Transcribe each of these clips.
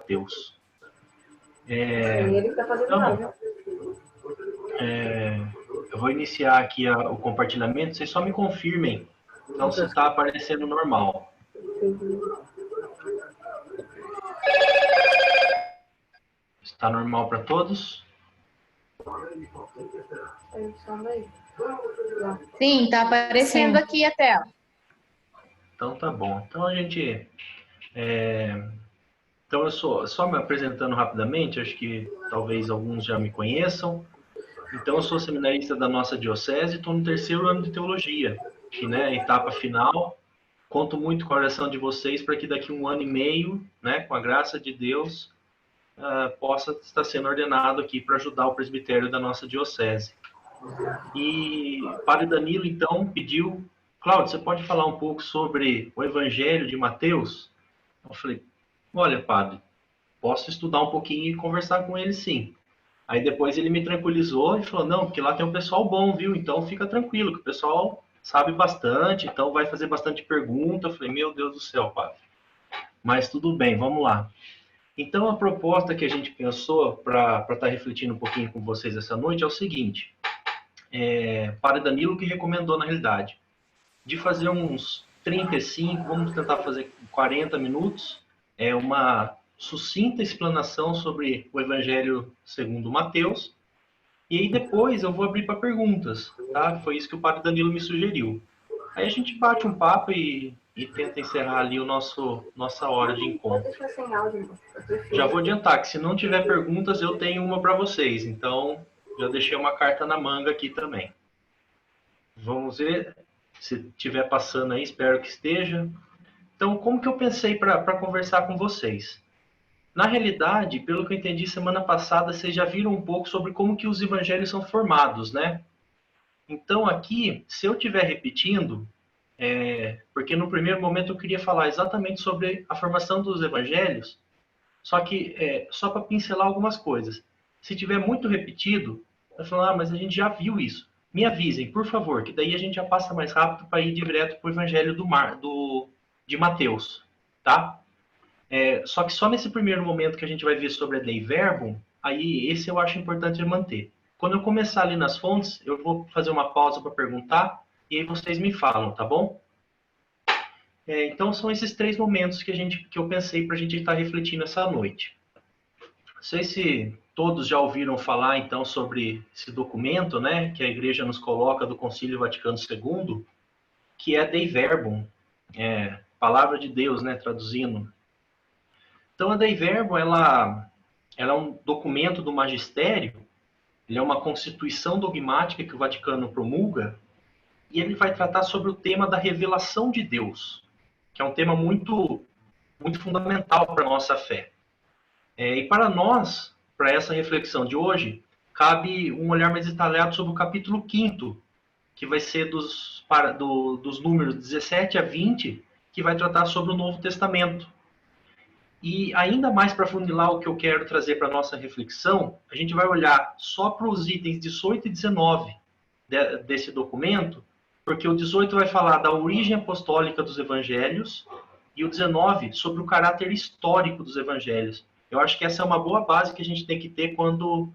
Mateus. Ele está fazendo Então, eu vou iniciar aqui o compartilhamento. Vocês só me confirmem, então, se está aparecendo normal. Está normal para todos? Sim, está aparecendo aqui a tela. Então tá bom. Então a gente... Então eu só me apresentando rapidamente, acho que talvez alguns já me conheçam. Então eu sou seminarista da nossa diocese, estou no 3º ano de teologia, que, né, etapa final. Conto muito com a oração de vocês para que daqui a 1 ano e meio, né, com a graça de Deus, possa estar sendo ordenado aqui para ajudar o presbitério da nossa diocese. E o Padre Danilo, então, pediu: Cláudio, você pode falar um pouco sobre o Evangelho de Mateus? Eu falei: olha, padre, posso estudar um pouquinho e conversar com ele, sim. Aí depois ele me tranquilizou e falou: não, porque lá tem um pessoal bom, viu? Então fica tranquilo, que o pessoal sabe bastante, então vai fazer bastante pergunta. Eu falei: meu Deus do céu, padre. Mas tudo bem, vamos lá. Então a proposta que a gente pensou para estar refletindo um pouquinho com vocês essa noite é o seguinte: Padre Danilo que recomendou, na realidade, de fazer uns 35, vamos tentar fazer 40 minutos, uma sucinta explanação sobre o Evangelho segundo Mateus, e aí depois eu vou abrir para perguntas, tá? Foi isso que o Padre Danilo me sugeriu. Aí a gente bate um papo e tenta encerrar ali nossa hora de encontro. Já vou adiantar que se não tiver perguntas, eu tenho uma para vocês, então já deixei uma carta na manga aqui também. Vamos ver se estiver passando aí, espero que esteja. Então, como que eu pensei para conversar com vocês? Na realidade, pelo que eu entendi semana passada, vocês já viram um pouco sobre como que os evangelhos são formados, né? Então, aqui, se eu estiver repetindo, porque no primeiro momento eu queria falar exatamente sobre a formação dos evangelhos, só que só para pincelar algumas coisas. Se tiver muito repetido, eu falo: mas a gente já viu isso. Me avisem, por favor, que daí a gente já passa mais rápido para ir direto para o evangelho de Mateus, tá? Só que só nesse primeiro momento que a gente vai ver sobre a Dei Verbum, aí esse eu acho importante manter. Quando eu começar ali nas fontes, eu vou fazer uma pausa para perguntar, e aí vocês me falam, tá bom? Então são esses 3 momentos que eu pensei para a gente estar refletindo essa noite. Não sei se todos já ouviram falar então sobre esse documento, né, que a Igreja nos coloca do Concílio Vaticano II, que é Dei Verbum, Palavra de Deus, né, traduzindo. Então a Dei Verbum, ela é um documento do magistério, ele é uma constituição dogmática que o Vaticano promulga, e ele vai tratar sobre o tema da revelação de Deus, que é um tema muito, muito fundamental para a nossa fé. E para nós, para essa reflexão de hoje, cabe um olhar mais detalhado sobre o capítulo 5º, que vai ser dos números 17 a 20, que vai tratar sobre o Novo Testamento. E ainda mais para funilar o que eu quero trazer para a nossa reflexão, a gente vai olhar só para os itens 18 e 19 desse documento, porque o 18 vai falar da origem apostólica dos evangelhos e o 19 sobre o caráter histórico dos evangelhos. Eu acho que essa é uma boa base que a gente tem que ter quando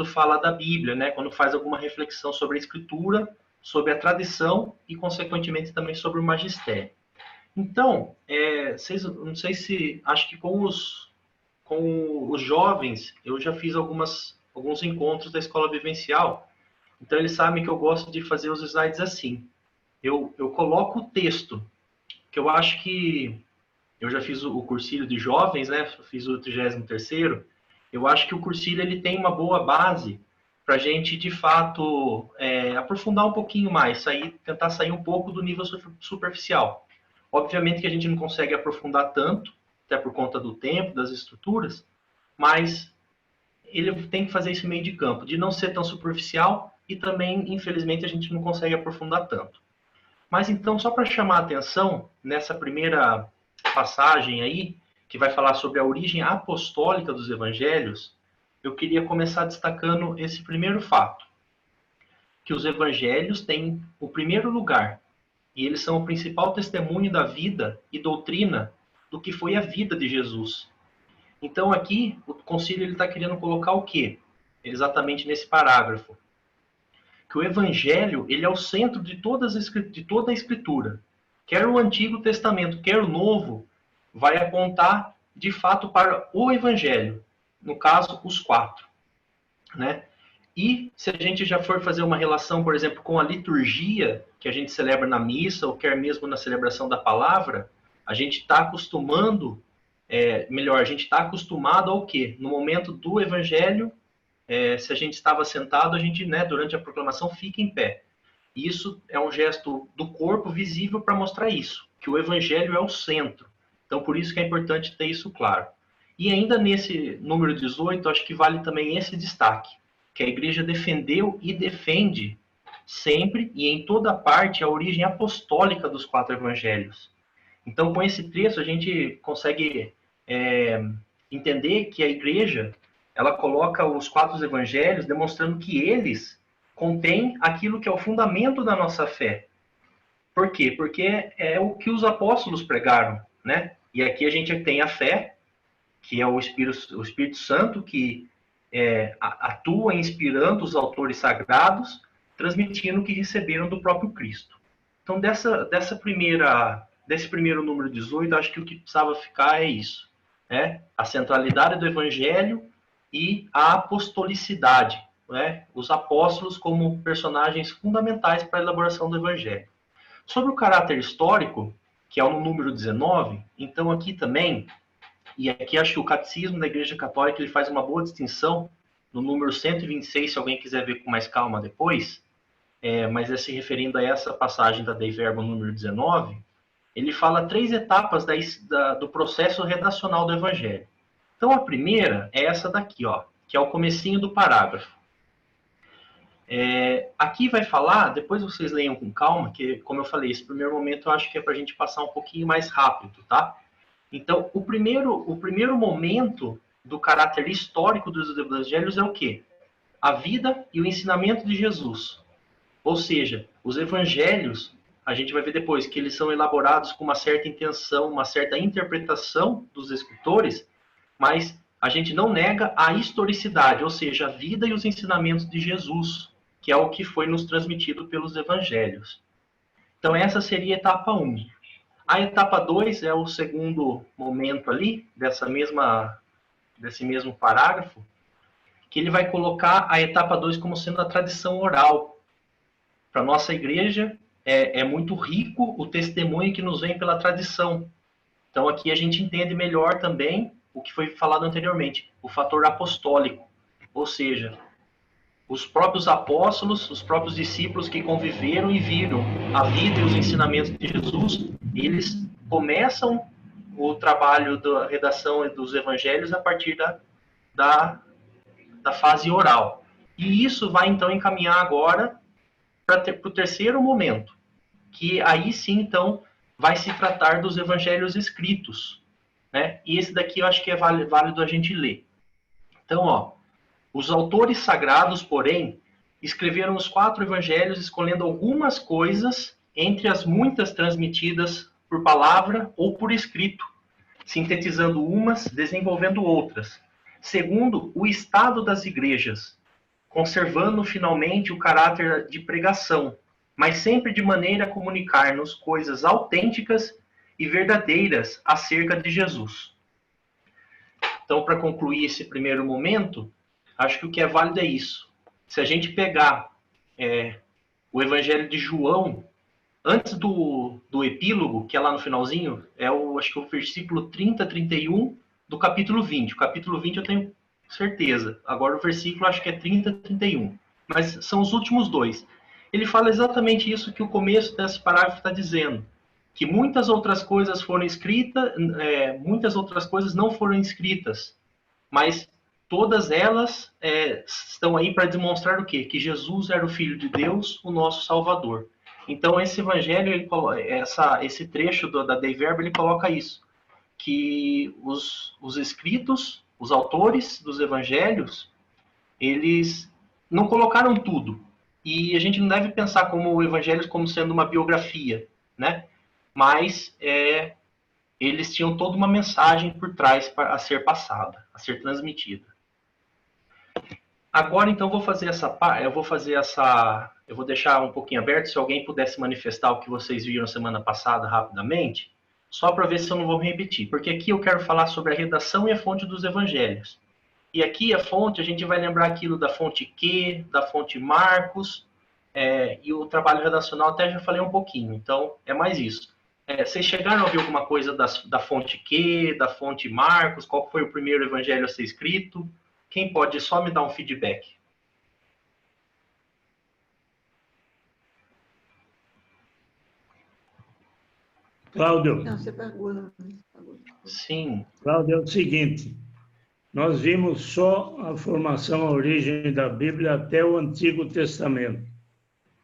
fala da Bíblia, né? Quando faz alguma reflexão sobre a Escritura, sobre a tradição e, consequentemente, também sobre o magistério. Então, não sei se... Acho que com os jovens, eu já fiz alguns encontros da escola vivencial. Então, eles sabem que eu gosto de fazer os slides assim. Eu coloco o texto, que eu acho que... Eu já fiz o cursilho de jovens, né? Fiz o 33º. Eu acho que o cursilho ele tem uma boa base para a gente, de fato, aprofundar um pouquinho mais, tentar sair um pouco do nível superficial. Obviamente que a gente não consegue aprofundar tanto, até por conta do tempo, das estruturas, mas ele tem que fazer esse meio de campo, de não ser tão superficial e também, infelizmente, a gente não consegue aprofundar tanto. Mas então, só para chamar a atenção, nessa primeira passagem aí, que vai falar sobre a origem apostólica dos evangelhos, eu queria começar destacando esse primeiro fato, que os evangelhos têm o primeiro lugar, e eles são o principal testemunho da vida e doutrina do que foi a vida de Jesus. Então aqui o concílio está querendo colocar o quê? Exatamente nesse parágrafo. Que o evangelho ele é o centro de toda a escritura. Quer o Antigo Testamento, quer o Novo, vai apontar de fato para o evangelho. No caso, os 4. Né? E se a gente já for fazer uma relação, por exemplo, com a liturgia que a gente celebra na missa, ou quer mesmo na celebração da palavra, a gente está acostumando, a gente está acostumado ao quê? No momento do evangelho, se a gente estava sentado, a gente, né, durante a proclamação, fica em pé. Isso é um gesto do corpo visível para mostrar isso, que o evangelho é o centro. Então, por isso que é importante ter isso claro. E ainda nesse número 18, acho que vale também esse destaque, que a igreja defendeu e defende sempre e em toda parte a origem apostólica dos 4 evangelhos. Então, com esse texto, a gente consegue entender que a igreja ela coloca os 4 evangelhos demonstrando que eles contêm aquilo que é o fundamento da nossa fé. Por quê? Porque é o que os apóstolos pregaram, né? E aqui a gente tem a fé, que é o Espírito Santo, que atua inspirando os autores sagrados, transmitindo o que receberam do próprio Cristo. Então, desse primeiro número 18, acho que o que precisava ficar é isso, né? A centralidade do Evangelho e a apostolicidade, né? Os apóstolos como personagens fundamentais para a elaboração do Evangelho. Sobre o caráter histórico, que é o número 19, então aqui também, e aqui acho que o Catecismo da Igreja Católica ele faz uma boa distinção no número 126, se alguém quiser ver com mais calma depois, mas se referindo a essa passagem da Dei Verbo número 19, ele fala 3 etapas do processo redacional do Evangelho. Então a primeira é essa daqui, ó, que é o comecinho do parágrafo. Aqui vai falar, depois vocês leiam com calma, que como eu falei, esse primeiro momento eu acho que é para a gente passar um pouquinho mais rápido, tá? Então, o primeiro momento do caráter histórico dos evangelhos é o quê? A vida e o ensinamento de Jesus. Ou seja, os evangelhos, a gente vai ver depois que eles são elaborados com uma certa intenção, uma certa interpretação dos escritores, mas a gente não nega a historicidade, ou seja, a vida e os ensinamentos de Jesus, que é o que foi nos transmitido pelos evangelhos. Então, essa seria a etapa 1. A etapa 2 é o segundo momento ali, desse mesmo parágrafo, que ele vai colocar a etapa 2 como sendo a tradição oral. Para a nossa igreja, é muito rico o testemunho que nos vem pela tradição. Então, aqui a gente entende melhor também o que foi falado anteriormente, o fator apostólico. Ou seja, os próprios apóstolos, os próprios discípulos que conviveram e viram a vida e os ensinamentos de Jesus, eles começam o trabalho da redação dos evangelhos a partir da fase oral. E isso vai, então, encaminhar agora para o terceiro momento, que aí sim, então, vai se tratar dos evangelhos escritos, né? E esse daqui eu acho que é válido a gente ler. Então, ó, os autores sagrados, porém, escreveram os 4 evangelhos escolhendo algumas coisas entre as muitas transmitidas por palavra ou por escrito, sintetizando umas, desenvolvendo outras, segundo o estado das igrejas, conservando finalmente o caráter de pregação, mas sempre de maneira a comunicar-nos coisas autênticas e verdadeiras acerca de Jesus. Então, para concluir esse primeiro momento, acho que o que é válido é isso. Se a gente pegar o Evangelho de João, antes do epílogo, que é lá no finalzinho, acho que é o versículo 30, 31 do capítulo 20. O capítulo 20 eu tenho certeza. Agora o versículo acho que é 30, 31. Mas são os últimos 2. Ele fala exatamente isso que o começo desse parágrafo está dizendo. Que muitas outras coisas foram escritas, muitas outras coisas não foram escritas. Mas todas elas estão aí para demonstrar o quê? Que Jesus era o Filho de Deus, o nosso Salvador. Então, esse evangelho, esse trecho da Dei Verbo, ele coloca isso, que os escritos, os autores dos evangelhos, eles não colocaram tudo. E a gente não deve pensar como o evangelho como sendo uma biografia, né? Mas eles tinham toda uma mensagem por trás a ser passada, a ser transmitida. Agora, então, eu vou deixar um pouquinho aberto, se alguém pudesse manifestar o que vocês viram semana passada rapidamente, só para ver se eu não vou repetir, porque aqui eu quero falar sobre a redação e a fonte dos evangelhos. E aqui a fonte, a gente vai lembrar aquilo da fonte Q, da fonte Marcos, e o trabalho redacional até já falei um pouquinho, então é mais isso. Vocês chegaram a ouvir alguma coisa da fonte Q, da fonte Marcos, qual foi o primeiro evangelho a ser escrito? Quem pode só me dar um feedback? Cláudio. Não, você pergunta. Sim. Cláudio, é o seguinte, nós vimos só a formação, a origem da Bíblia até o Antigo Testamento.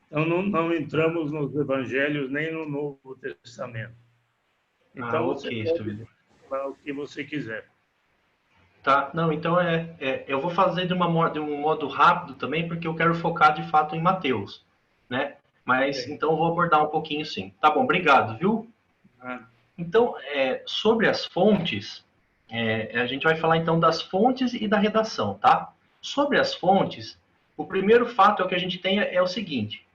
Então, não entramos nos Evangelhos nem no Novo Testamento. Então, ok, você pode falar o que você quiser. Tá, não, então eu vou fazer de um modo rápido também, porque eu quero focar de fato em Mateus, né? Mas, então, eu vou abordar um pouquinho sim. Tá bom, obrigado, viu? Então, sobre as fontes, a gente vai falar então das fontes e da redação, tá? Sobre as fontes, o primeiro fato que a gente tem é o seguinte,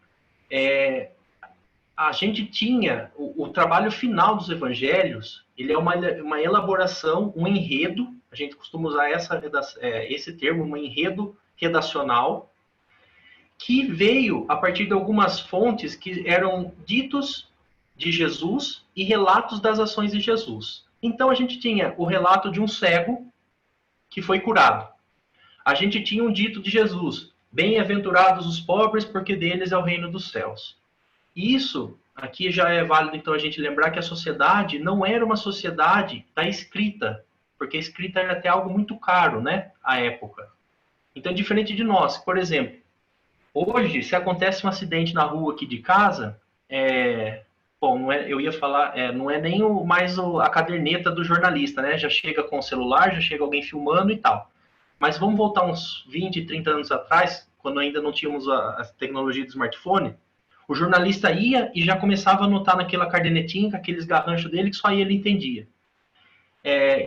a gente tinha o trabalho final dos evangelhos, ele é uma elaboração, um enredo, a gente costuma usar esse termo, um enredo redacional, que veio a partir de algumas fontes que eram ditos de Jesus e relatos das ações de Jesus. Então a gente tinha o relato de um cego que foi curado. A gente tinha um dito de Jesus, bem-aventurados os pobres, porque deles é o reino dos céus. Isso, aqui já é válido então a gente lembrar que a sociedade não era uma sociedade da escrita, porque a escrita era até algo muito caro, né, à época. Então, diferente de nós, por exemplo, hoje, se acontece um acidente na rua aqui de casa, bom, eu ia falar, não é nem mais a caderneta do jornalista, né, já chega com o celular, já chega alguém filmando e tal. Mas vamos voltar uns 20, 30 anos atrás, quando ainda não tínhamos a tecnologia do smartphone, o jornalista ia e já começava a anotar naquela cardenetinha, com aqueles garranchos dele, que só ele entendia.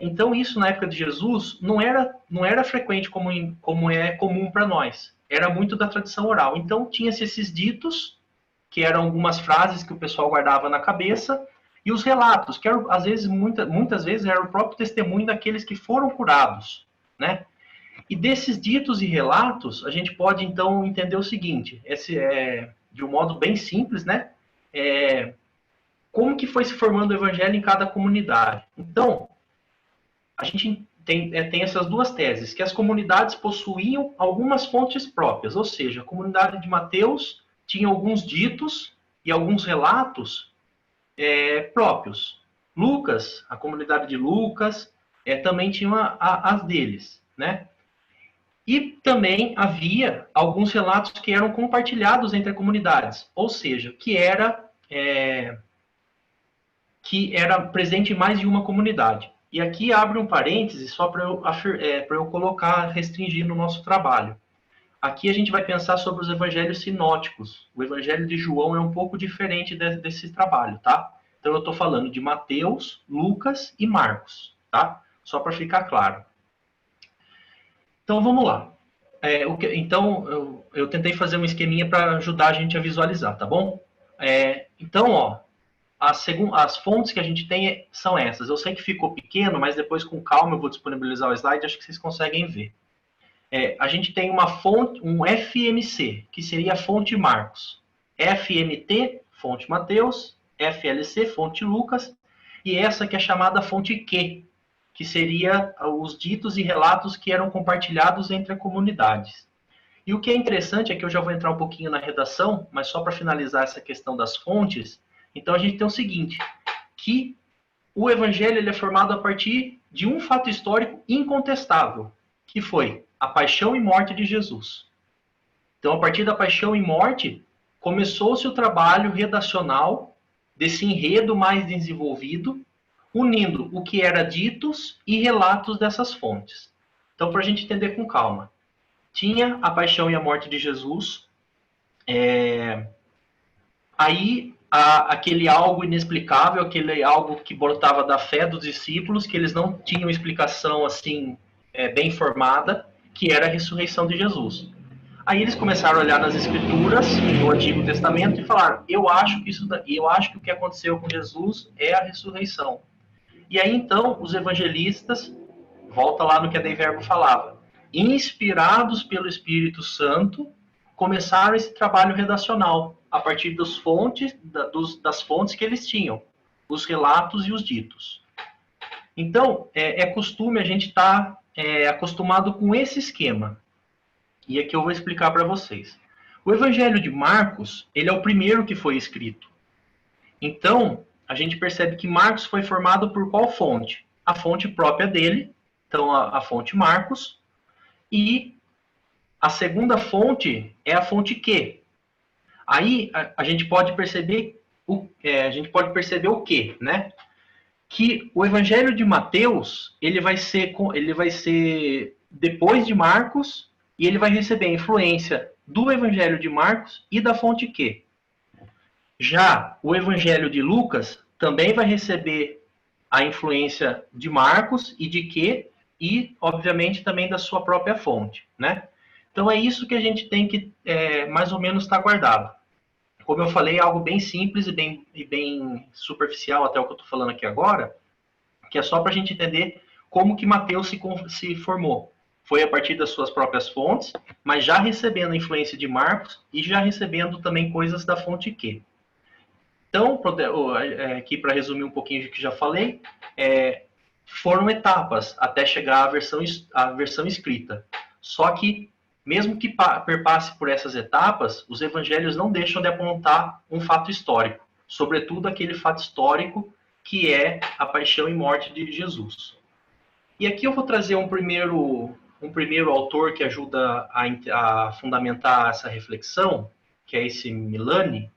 Então, isso na época de Jesus não era frequente como é comum para nós. Era muito da tradição oral. Então, tinha-se esses ditos, que eram algumas frases que o pessoal guardava na cabeça, e os relatos, que eram, às vezes, muitas vezes, era o próprio testemunho daqueles que foram curados, né? E desses ditos e relatos, a gente pode, então, entender o seguinte, de um modo bem simples, né? Como que foi se formando o evangelho em cada comunidade. Então, a gente tem essas duas teses, que as comunidades possuíam algumas fontes próprias, ou seja, a comunidade de Mateus tinha alguns ditos e alguns relatos próprios. Lucas, a comunidade de Lucas, também tinha as deles, né? E também havia alguns relatos que eram compartilhados entre comunidades, ou seja, que era presente em mais de uma comunidade. E aqui abre um parêntese só para eu colocar, restringir no nosso trabalho. Aqui a gente vai pensar sobre os evangelhos sinóticos. O evangelho de João é um pouco diferente desse trabalho, tá? Então eu estou falando de Mateus, Lucas e Marcos, tá? Só para ficar claro. Então vamos lá. Então eu tentei fazer um esqueminha para ajudar a gente a visualizar, tá bom? Então, ó, as fontes que a gente tem são essas. Eu sei que ficou pequeno, mas depois com calma eu vou disponibilizar o slide, acho que vocês conseguem ver. A gente tem uma fonte, um FMC, que seria a fonte Marcos. FMT, fonte Mateus. FLC, fonte Lucas. E essa que é chamada fonte Q, que seria os ditos e relatos que eram compartilhados entre as comunidades. E o que é interessante é que eu já vou entrar um pouquinho na redação, mas só para finalizar essa questão das fontes, então a gente tem o seguinte, que o evangelho ele é formado a partir de um fato histórico incontestável, que foi a paixão e morte de Jesus. Então, a partir da paixão e morte, começou-se o trabalho redacional desse enredo mais desenvolvido, unindo o que era ditos e relatos dessas fontes. Então, para a gente entender com calma, tinha a paixão e a morte de Jesus, aí aquele algo inexplicável, aquele algo que brotava da fé dos discípulos, que eles não tinham explicação assim bem formada, que era a ressurreição de Jesus. Aí eles começaram a olhar nas Escrituras, no Antigo Testamento, e falaram: eu acho que o que aconteceu com Jesus é a ressurreição. E aí então os evangelistas, volta lá no que a Dei Verbo falava, inspirados pelo Espírito Santo, começaram esse trabalho redacional a partir das fontes que eles tinham, os relatos e os ditos. Então, é costume a gente estar acostumado com esse esquema. E aqui eu vou explicar para vocês. O Evangelho de Marcos, ele é o primeiro que foi escrito. Então, a gente percebe que Marcos foi formado por qual fonte? A fonte própria dele, então a fonte Marcos, e a segunda fonte é a fonte Q. Aí a gente pode perceber o quê, né? Que o Evangelho de Mateus, ele vai ser depois de Marcos, e ele vai receber a influência do Evangelho de Marcos e da fonte Q. Já o Evangelho de Lucas também vai receber a influência de Marcos e de Q, e, obviamente, também da sua própria fonte, né? Então, é isso que a gente tem que, mais ou menos, estar guardado. Como eu falei, é algo bem simples e bem superficial, até o que eu estou falando aqui agora, que é só para a gente entender como que Mateus se formou. Foi a partir das suas próprias fontes, mas já recebendo a influência de Marcos e já recebendo também coisas da fonte Q. Então, aqui para resumir um pouquinho do que já falei, foram etapas até chegar à versão escrita. Só que, mesmo que perpasse por essas etapas, os evangelhos não deixam de apontar um fato histórico, sobretudo aquele fato histórico que é a paixão e morte de Jesus. E aqui eu vou trazer um primeiro autor que ajuda a fundamentar essa reflexão, que é esse Milani,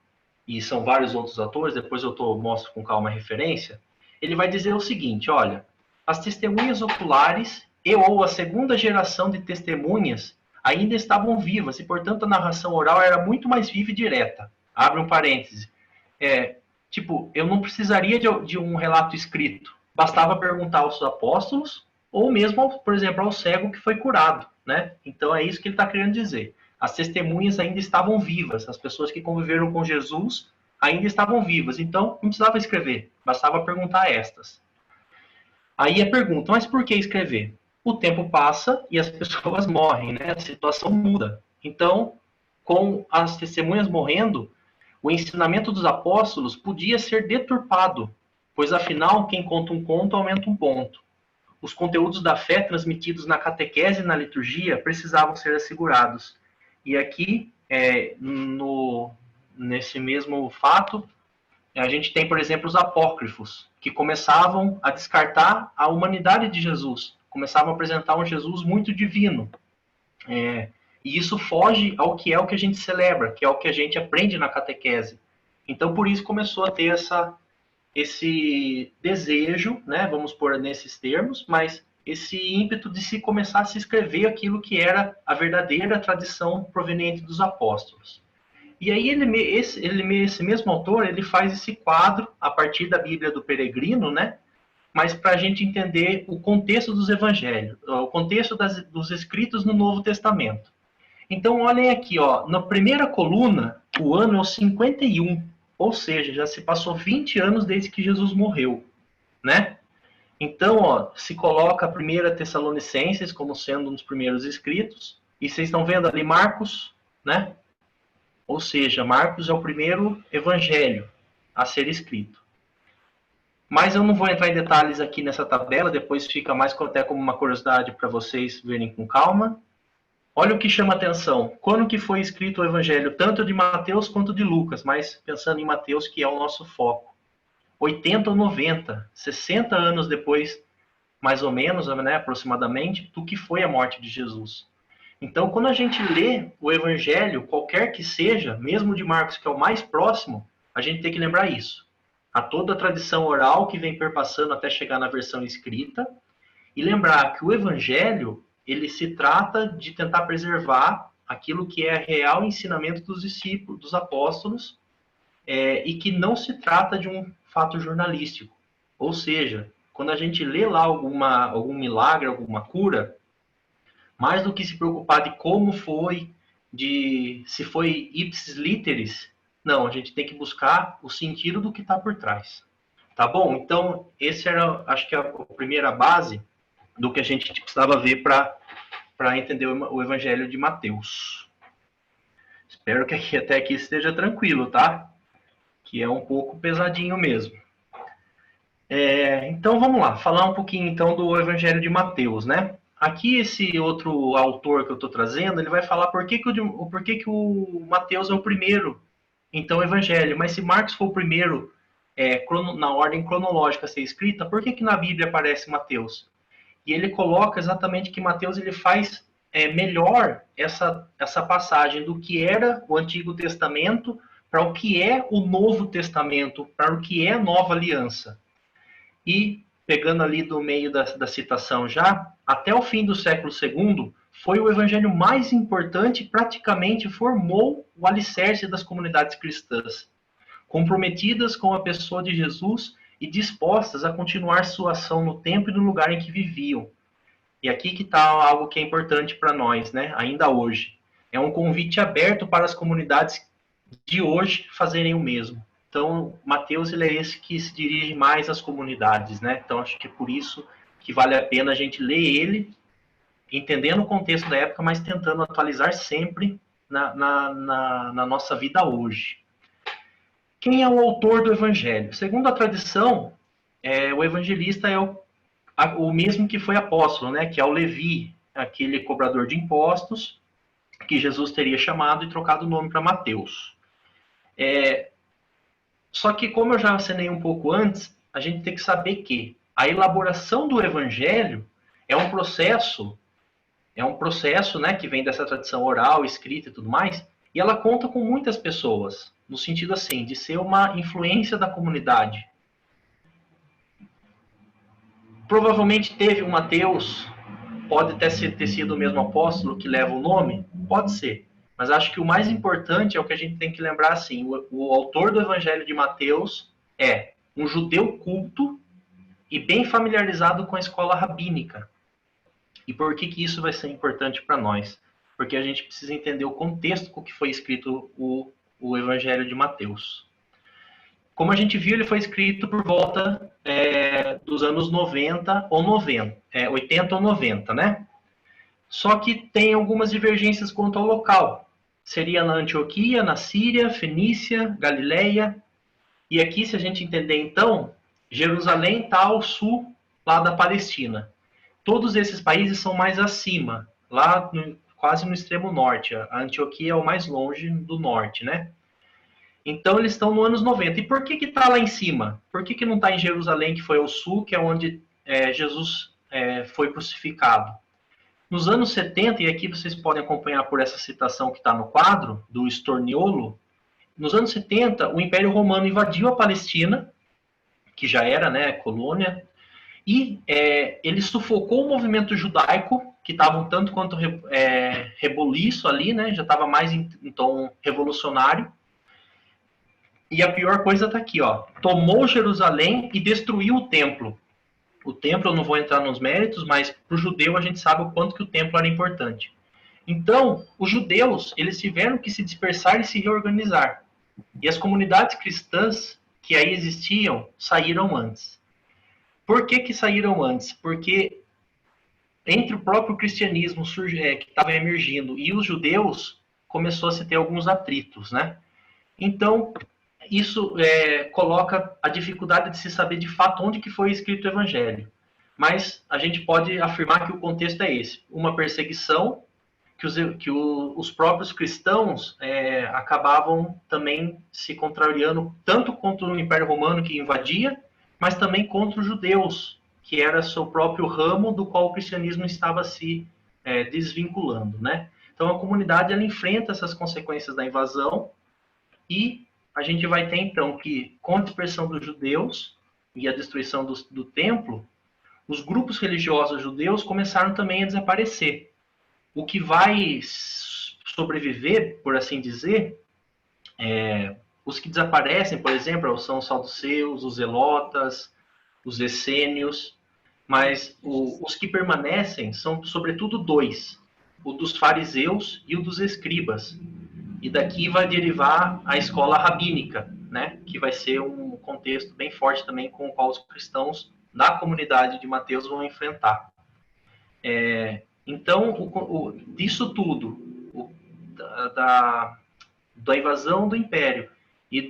e são vários outros autores, depois eu mostro com calma a referência. Ele vai dizer o seguinte: olha, as testemunhas oculares ou a segunda geração de testemunhas ainda estavam vivas, e, portanto, a narração oral era muito mais viva e direta. Abre um parêntese. Eu não precisaria de um relato escrito. Bastava perguntar aos apóstolos, ou mesmo, por exemplo, ao cego que foi curado, né? Então, é isso que ele está querendo dizer. As testemunhas ainda estavam vivas. As pessoas que conviveram com Jesus ainda estavam vivas. Então, não precisava escrever. Bastava perguntar a estas. Aí a pergunta: mas por que escrever? O tempo passa e as pessoas morrem, né? A situação muda. Então, com as testemunhas morrendo, o ensinamento dos apóstolos podia ser deturpado, pois, afinal, quem conta um conto aumenta um ponto. Os conteúdos da fé transmitidos na catequese e na liturgia precisavam ser assegurados. E aqui, nesse mesmo fato, a gente tem, por exemplo, os apócrifos, que começavam a descartar a humanidade de Jesus, começavam a apresentar um Jesus muito divino. E isso foge ao que é o que a gente celebra, que é o que a gente aprende na catequese. Então, por isso começou a ter esse desejo, né, vamos pôr nesses termos, mas esse ímpeto de se começar a se escrever aquilo que era a verdadeira tradição proveniente dos apóstolos. E aí esse mesmo autor, ele faz esse quadro a partir da Bíblia do Peregrino, né? Mas para a gente entender o contexto dos evangelhos, o contexto dos escritos no Novo Testamento. Então, olhem aqui, ó, na primeira coluna, o ano é o 51, ou seja, já se passou 20 anos desde que Jesus morreu, né? Então, ó, se coloca a primeira Tessalonicenses como sendo um dos primeiros escritos, e vocês estão vendo ali Marcos, né? Ou seja, Marcos é o primeiro evangelho a ser escrito. Mas eu não vou entrar em detalhes aqui nessa tabela, depois fica mais até como uma curiosidade para vocês verem com calma. Olha o que chama atenção. Quando que foi escrito o evangelho, tanto de Mateus quanto de Lucas, mas pensando em Mateus, que é o nosso foco. 80 ou 90, 60 anos depois, mais ou menos, né, aproximadamente, do que foi a morte de Jesus. Então, quando a gente lê o evangelho, qualquer que seja, mesmo de Marcos, que é o mais próximo, a gente tem que lembrar isso. Há toda a tradição oral que vem perpassando até chegar na versão escrita, e lembrar que o evangelho, ele se trata de tentar preservar aquilo que é real ensinamento dos discípulos, dos apóstolos, e que não se trata de um fato jornalístico. Ou seja, quando a gente lê lá algum milagre, alguma cura, mais do que se preocupar de como foi, de se foi ipsis literis, não, a gente tem que buscar o sentido do que está por trás. Tá bom? Então, esse era, acho que, a primeira base do que a gente precisava ver para entender o Evangelho de Mateus. Espero que até aqui esteja tranquilo, tá? Que é um pouco pesadinho mesmo. Então, vamos lá. Falar um pouquinho, então, do Evangelho de Mateus, né? Aqui, esse outro autor que eu estou trazendo, ele vai falar por que o Mateus é o primeiro, então, o Evangelho. Mas se Marcos for o primeiro, na ordem cronológica a ser escrita, por que na Bíblia aparece Mateus? E ele coloca exatamente que Mateus ele faz melhor essa passagem do que era o Antigo Testamento para o que é o Novo Testamento, para o que é a Nova Aliança. E, pegando ali do meio da citação já, até o fim do século II, foi o evangelho mais importante e praticamente formou o alicerce das comunidades cristãs, comprometidas com a pessoa de Jesus e dispostas a continuar sua ação no tempo e no lugar em que viviam. E aqui que está algo que é importante para nós, né? Ainda hoje. É um convite aberto para as comunidades de hoje fazerem o mesmo. Então, Mateus ele é esse que se dirige mais às comunidades, né? Então, acho que é por isso que vale a pena a gente ler ele, entendendo o contexto da época, mas tentando atualizar sempre na nossa vida hoje. Quem é o autor do Evangelho? Segundo a tradição, o evangelista é o mesmo que foi apóstolo, né? Que é o Levi, aquele cobrador de impostos, que Jesus teria chamado e trocado o nome para Mateus. Só que, como eu já acenei um pouco antes, a gente tem que saber que a elaboração do Evangelho é um processo, né, que vem dessa tradição oral, escrita e tudo mais, e ela conta com muitas pessoas, no sentido assim, de ser uma influência da comunidade. Provavelmente teve um Mateus, pode ter sido o mesmo apóstolo que leva o nome, pode ser. Mas acho que o mais importante é o que a gente tem que lembrar assim, o autor do Evangelho de Mateus é um judeu culto e bem familiarizado com a escola rabínica. E por que isso vai ser importante para nós? Porque a gente precisa entender o contexto com que foi escrito o Evangelho de Mateus. Como a gente viu, ele foi escrito por volta dos anos 80 ou 90, né? Só que tem algumas divergências quanto ao local. Seria na Antioquia, na Síria, Fenícia, Galileia. E aqui, se a gente entender, então, Jerusalém está ao sul, lá da Palestina. Todos esses países são mais acima, lá quase no extremo norte. A Antioquia é o mais longe do norte, né? Então, eles estão nos anos 90. E por que está lá em cima? Por que não está em Jerusalém, que foi ao sul, que é onde Jesus foi crucificado? Nos anos 70, e aqui vocês podem acompanhar por essa citação que está no quadro, do Storniolo, nos anos 70, o Império Romano invadiu a Palestina, que já era, né, colônia, e ele sufocou o movimento judaico, que estava um tanto quanto reboliço ali, né, já estava mais em tom revolucionário. E a pior coisa está aqui, ó, tomou Jerusalém e destruiu o templo. O templo, eu não vou entrar nos méritos, mas para o judeu a gente sabe o quanto que o templo era importante. Então, os judeus, eles tiveram que se dispersar e se reorganizar. E as comunidades cristãs que aí existiam, saíram antes. Por que saíram antes? Porque entre o próprio cristianismo que estava emergindo e os judeus, começou a se ter alguns atritos, né? Então, isso coloca a dificuldade de se saber de fato onde que foi escrito o Evangelho. Mas a gente pode afirmar que o contexto é esse. Uma perseguição que os próprios cristãos acabavam também se contrariando tanto contra o Império Romano que invadia, mas também contra os judeus, que era seu próprio ramo do qual o cristianismo estava se desvinculando, né? Então a comunidade ela enfrenta essas consequências da invasão e a gente vai ter, então, que com a dispersão dos judeus e a destruição do templo, os grupos religiosos judeus começaram também a desaparecer. O que vai sobreviver, por assim dizer, Os que desaparecem, por exemplo, são os saduceus, os zelotas, os essênios, mas os que permanecem são, sobretudo, dois: o dos fariseus e o dos escribas. E daqui vai derivar a escola rabínica, né? Que vai ser um contexto bem forte também com o qual os cristãos da comunidade de Mateus vão enfrentar. Então, disso tudo, da invasão do Império e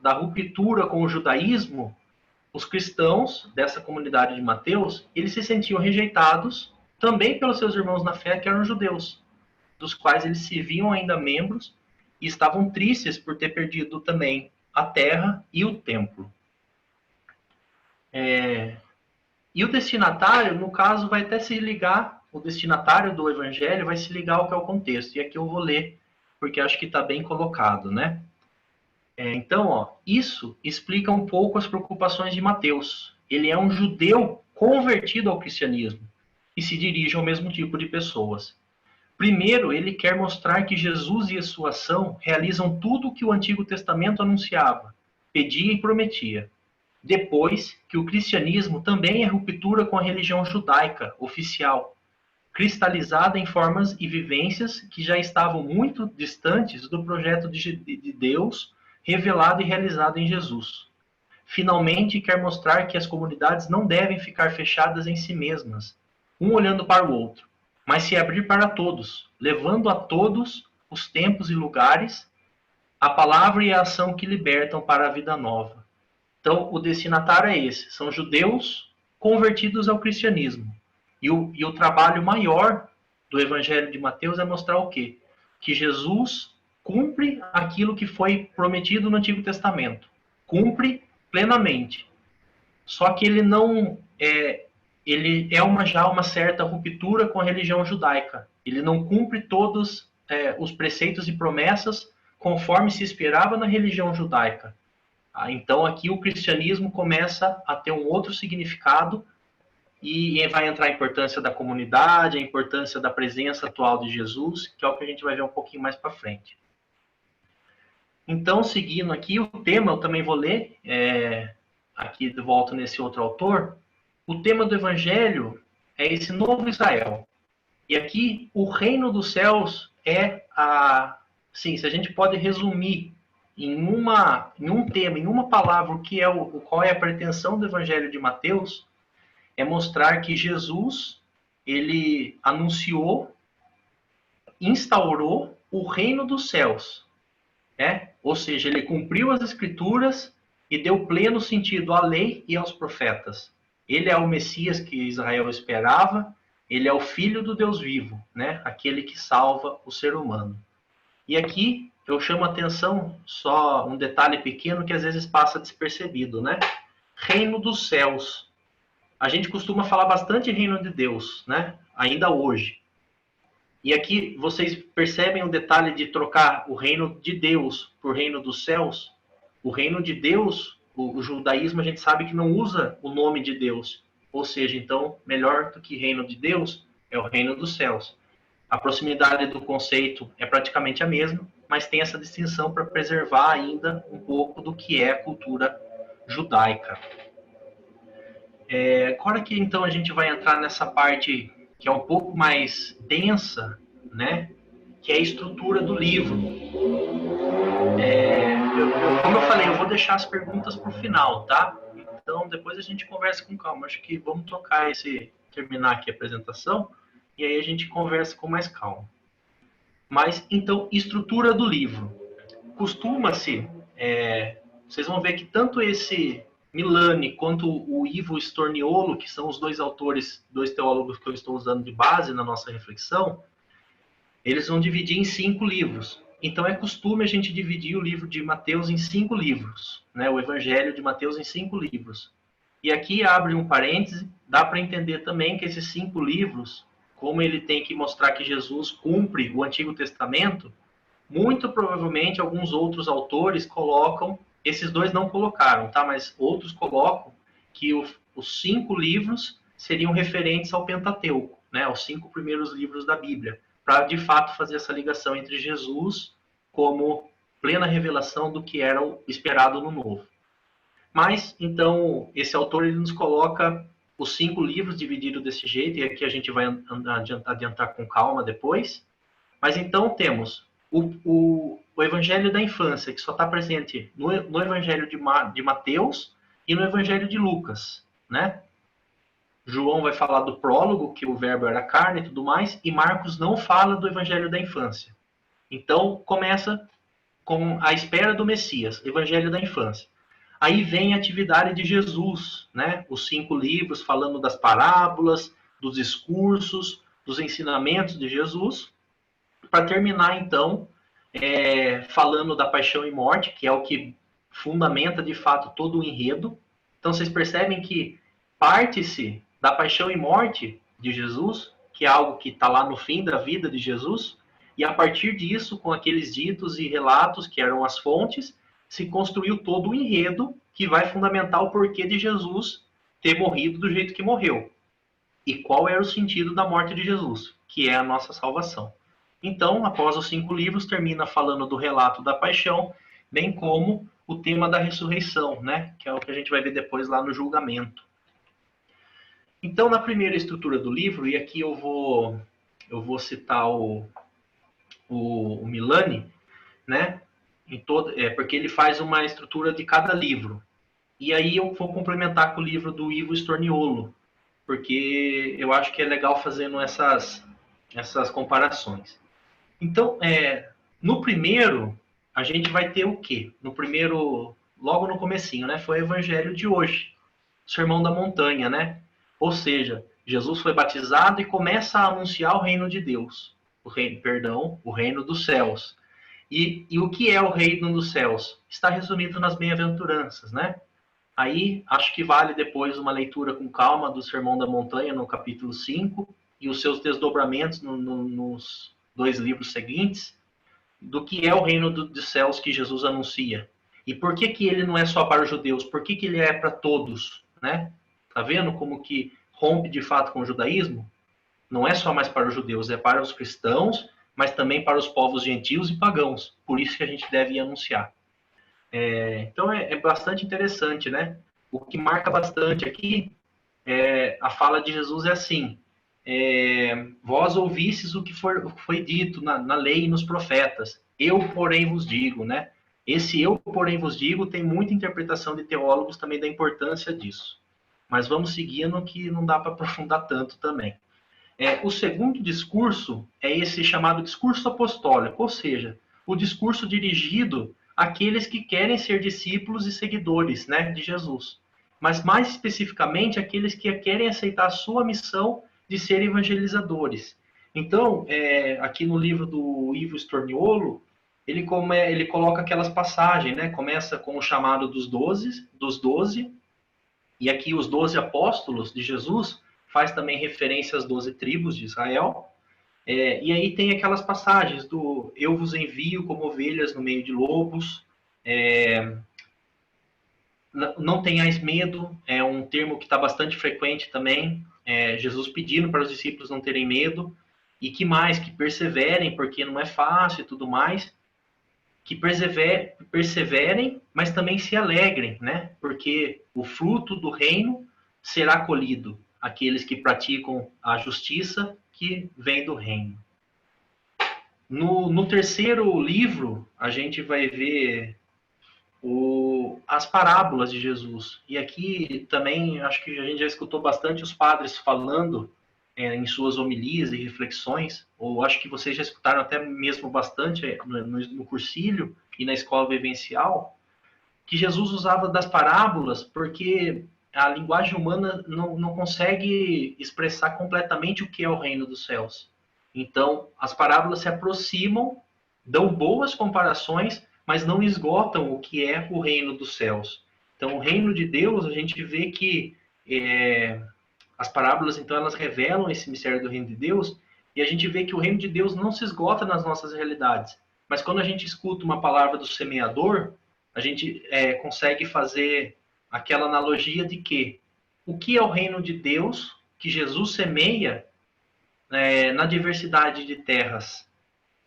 da ruptura com o judaísmo, os cristãos dessa comunidade de Mateus, eles se sentiam rejeitados também pelos seus irmãos na fé, que eram judeus, dos quais eles se viam ainda membros e estavam tristes por ter perdido também a terra e o templo. E o destinatário, no caso, vai até se ligar, o destinatário do evangelho vai se ligar ao que é o contexto. E aqui eu vou ler, porque acho que está bem colocado, né? Então, isso explica um pouco as preocupações de Mateus. Ele é um judeu convertido ao cristianismo e se dirige ao mesmo tipo de pessoas. Primeiro, ele quer mostrar que Jesus e a sua ação realizam tudo o que o Antigo Testamento anunciava, pedia e prometia. Depois, que o cristianismo também é ruptura com a religião judaica oficial, cristalizada em formas e vivências que já estavam muito distantes do projeto de Deus revelado e realizado em Jesus. Finalmente, quer mostrar que as comunidades não devem ficar fechadas em si mesmas, um olhando para o outro, mas se abrir para todos, levando a todos os tempos e lugares, a palavra e a ação que libertam para a vida nova. Então, o destinatário é esse, são judeus convertidos ao cristianismo. E o trabalho maior do Evangelho de Mateus é mostrar o quê? Que Jesus cumpre aquilo que foi prometido no Antigo Testamento. Cumpre plenamente. Só que ele não ele é já uma certa ruptura com a religião judaica. Ele não cumpre todos os preceitos e promessas conforme se esperava na religião judaica. Então aqui o cristianismo começa a ter um outro significado e vai entrar a importância da comunidade, a importância da presença atual de Jesus, que é o que a gente vai ver um pouquinho mais para frente. Então, seguindo aqui o tema, eu também vou ler, aqui de volta nesse outro autor, o tema do Evangelho é esse novo Israel. E aqui o reino dos céus sim, se a gente pode resumir em um tema, em uma palavra, qual é a pretensão do Evangelho de Mateus, é mostrar que Jesus, ele anunciou, instaurou o reino dos céus. Ou seja, ele cumpriu as Escrituras e deu pleno sentido à lei e aos profetas. Ele é o Messias que Israel esperava, ele é o Filho do Deus vivo, aquele que salva o ser humano. E aqui eu chamo a atenção, só um detalhe pequeno que às vezes passa despercebido, Reino dos céus. A gente costuma falar bastante reino de Deus, ainda hoje. E aqui vocês percebem o detalhe de trocar o reino de Deus por reino dos céus? O reino de Deus, o judaísmo, a gente sabe que não usa o nome de Deus. Ou seja, então, melhor do que reino de Deus é o reino dos céus. A proximidade do conceito é praticamente a mesma, mas tem essa distinção para preservar ainda um pouco do que é a cultura judaica. Agora que então a gente vai entrar nessa parte que é um pouco mais densa, que é a estrutura do livro. Como eu falei, eu vou deixar as perguntas para o final, tá? Então depois a gente conversa com calma. Acho que vamos terminar aqui a apresentação e aí a gente conversa com mais calma. Mas então, estrutura do livro. Costuma-se, vocês vão ver que tanto esse Milani quanto o Ivo Storniolo, que são os dois teólogos que eu estou usando de base na nossa reflexão, eles vão dividir em 5 livros. Então é costume a gente dividir o livro de Mateus em 5 livros, o Evangelho de Mateus em 5 livros. E aqui abre um parêntese, dá para entender também que esses 5 livros, como ele tem que mostrar que Jesus cumpre o Antigo Testamento, muito provavelmente alguns outros autores colocam, esses 2 não colocaram, tá? Mas outros colocam que os 5 livros seriam referentes ao Pentateuco, aos 5 primeiros livros da Bíblia, para de fato fazer essa ligação entre Jesus como plena revelação do que era o esperado no novo. Mas, então, esse autor ele nos coloca os 5 livros divididos desse jeito, e aqui a gente vai adiantar com calma depois. Mas então temos o Evangelho da Infância, que só está presente no Evangelho de Mateus e no Evangelho de Lucas, né? João vai falar do prólogo, que o verbo era carne e tudo mais, e Marcos não fala do Evangelho da Infância. Então, começa com a espera do Messias, Evangelho da Infância. Aí vem a atividade de Jesus, né? Os 5 livros falando das parábolas, dos discursos, dos ensinamentos de Jesus, para terminar, então, falando da paixão e morte, que é o que fundamenta, de fato, todo o enredo. Então, vocês percebem que parte-se da paixão e morte de Jesus, que é algo que está lá no fim da vida de Jesus, e a partir disso, com aqueles ditos e relatos, que eram as fontes, se construiu todo o enredo que vai fundamentar o porquê de Jesus ter morrido do jeito que morreu. E qual era o sentido da morte de Jesus, que é a nossa salvação. Então, após os 5 livros, termina falando do relato da paixão, bem como o tema da ressurreição, né? Que é o que a gente vai ver depois lá no julgamento. Então, na primeira estrutura do livro, e aqui eu vou citar o Milani, né? Porque ele faz uma estrutura de cada livro. E aí eu vou complementar com o livro do Ivo Storniolo, porque eu acho que é legal fazendo essas comparações. Então, no primeiro, a gente vai ter o quê? No primeiro, logo no comecinho, né? Foi o Evangelho de hoje, o Sermão da Montanha, né? Ou seja, Jesus foi batizado e começa a anunciar o reino de Deus, o reino dos céus. E o que é o reino dos céus? Está resumido nas bem-aventuranças, né? Aí, acho que vale depois uma leitura com calma do Sermão da Montanha, no capítulo 5, e os seus desdobramentos nos 2 livros seguintes, do que é o reino dos céus que Jesus anuncia. E por que ele não é só para os judeus? Por que ele é para todos, né? Tá vendo como que rompe de fato com o judaísmo? Não é só mais para os judeus, é para os cristãos, mas também para os povos gentios e pagãos. Por isso que a gente deve anunciar. Então é bastante interessante, né? O que marca bastante aqui, a fala de Jesus é assim: vós ouvistes o que foi dito na lei e nos profetas. Eu, porém, vos digo, né? Esse eu, porém, vos digo tem muita interpretação de teólogos também da importância disso. Mas vamos seguindo que não dá para aprofundar tanto também. O segundo discurso é esse chamado discurso apostólico, ou seja, o discurso dirigido àqueles que querem ser discípulos e seguidores, né, de Jesus. Mas mais especificamente, aqueles que querem aceitar a sua missão de ser evangelizadores. Então, aqui no livro do Ivo Storniolo, ele coloca aquelas passagens, né? Começa com o chamado dos 12, e aqui os 12 apóstolos de Jesus faz também referência às 12 tribos de Israel. E aí tem aquelas passagens do eu vos envio como ovelhas no meio de lobos, não tenhais medo, é um termo que está bastante frequente também, Jesus pedindo para os discípulos não terem medo, e que mais? Que perseverem, porque não é fácil e tudo mais, que perseverem, mas também se alegrem, né? Porque o fruto do reino será colhido, aqueles que praticam a justiça que vem do reino. No terceiro livro, a gente vai ver as parábolas de Jesus. E aqui também, acho que a gente já escutou bastante os padres falando em suas homilias e reflexões, ou acho que vocês já escutaram até mesmo bastante no cursilho e na escola vivencial, que Jesus usava das parábolas porque a linguagem humana não consegue expressar completamente o que é o reino dos céus. Então, as parábolas se aproximam, dão boas comparações, mas não esgotam o que é o reino dos céus. Então, o reino de Deus, a gente vê que as parábolas, então, elas revelam esse mistério do reino de Deus, e a gente vê que o reino de Deus não se esgota nas nossas realidades. Mas quando a gente escuta uma palavra do semeador, a gente consegue fazer aquela analogia de que o que é o reino de Deus, que Jesus semeia na diversidade de terras.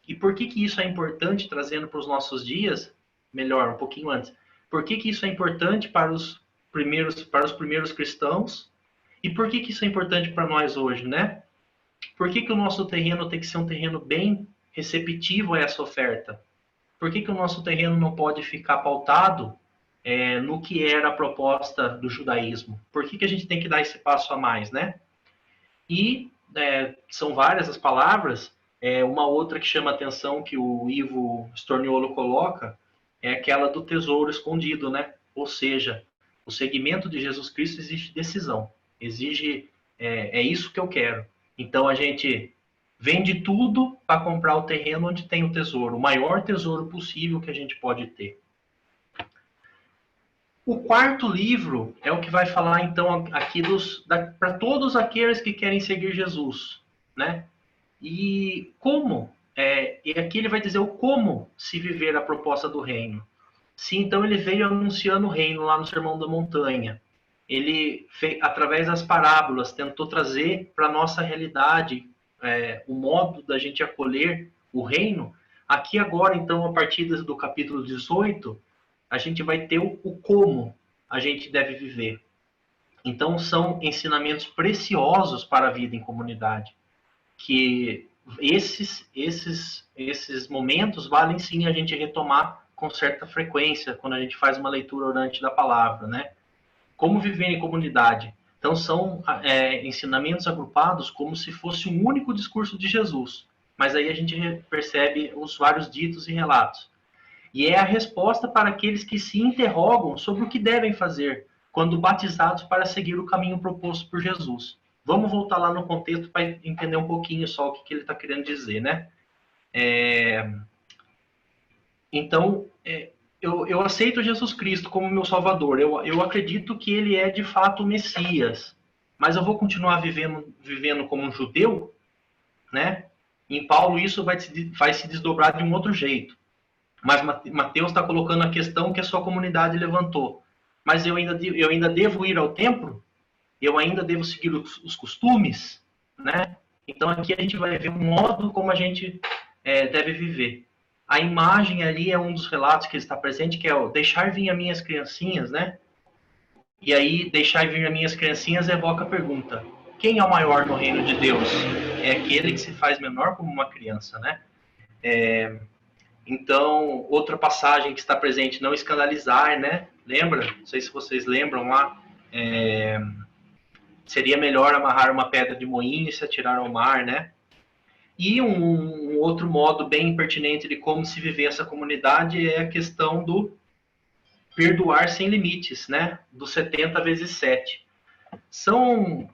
E por que que isso é importante, trazendo para os nossos dias? Melhor, um pouquinho antes. Por que que isso é importante para os primeiros cristãos? E por que que isso é importante para nós hoje, né? Por que que o nosso terreno tem que ser um terreno bem receptivo a essa oferta? Por que que o nosso terreno não pode ficar pautado no que era a proposta do judaísmo? Por que que a gente tem que dar esse passo a mais, né? E são várias as palavras. Uma outra que chama a atenção, que o Ivo Storniolo coloca, é aquela do tesouro escondido, né? Ou seja, o segmento de Jesus Cristo exige decisão. Exige, é isso que eu quero. Então a gente vende tudo para comprar o terreno onde tem o tesouro, o maior tesouro possível que a gente pode ter. O quarto livro é o que vai falar, então, aqui para todos aqueles que querem seguir Jesus, né? E como? E aqui ele vai dizer o como se viver a proposta do reino. Se então ele veio anunciando o reino lá no Sermão da Montanha, ele, através das parábolas, tentou trazer para a nossa realidade o modo da gente acolher o reino. Aqui agora, então, a partir do capítulo 18, a gente vai ter o como a gente deve viver. Então, são ensinamentos preciosos para a vida em comunidade, que esses momentos valem sim a gente retomar com certa frequência, quando a gente faz uma leitura orante da palavra, né? Como viver em comunidade. Então, são ensinamentos agrupados como se fosse um único discurso de Jesus. Mas aí a gente percebe os vários ditos e relatos. E é a resposta para aqueles que se interrogam sobre o que devem fazer quando batizados para seguir o caminho proposto por Jesus. Vamos voltar lá no contexto para entender um pouquinho só o que ele está querendo dizer, né? Então, eu aceito Jesus Cristo como meu Salvador. Eu acredito que ele é de fato o Messias. Mas eu vou continuar vivendo como um judeu, né? Em Paulo isso vai se desdobrar de um outro jeito. Mas Mateus está colocando a questão que a sua comunidade levantou. Mas eu ainda devo ir ao templo? Eu ainda devo seguir os costumes? Né? Então aqui a gente vai ver um modo como a gente deve viver. A imagem ali é um dos relatos que está presente, que é o deixar vir as minhas criancinhas, né? E aí, deixar vir as minhas criancinhas evoca a pergunta: quem é o maior no reino de Deus? É aquele que se faz menor como uma criança, né? Então, outra passagem que está presente, não escandalizar, né? Lembra? Não sei se vocês lembram lá. Seria melhor amarrar uma pedra de moinho e se atirar ao mar, né? E um outro modo bem pertinente de como se viver essa comunidade é a questão do perdoar sem limites, né? Do 70 vezes 7. São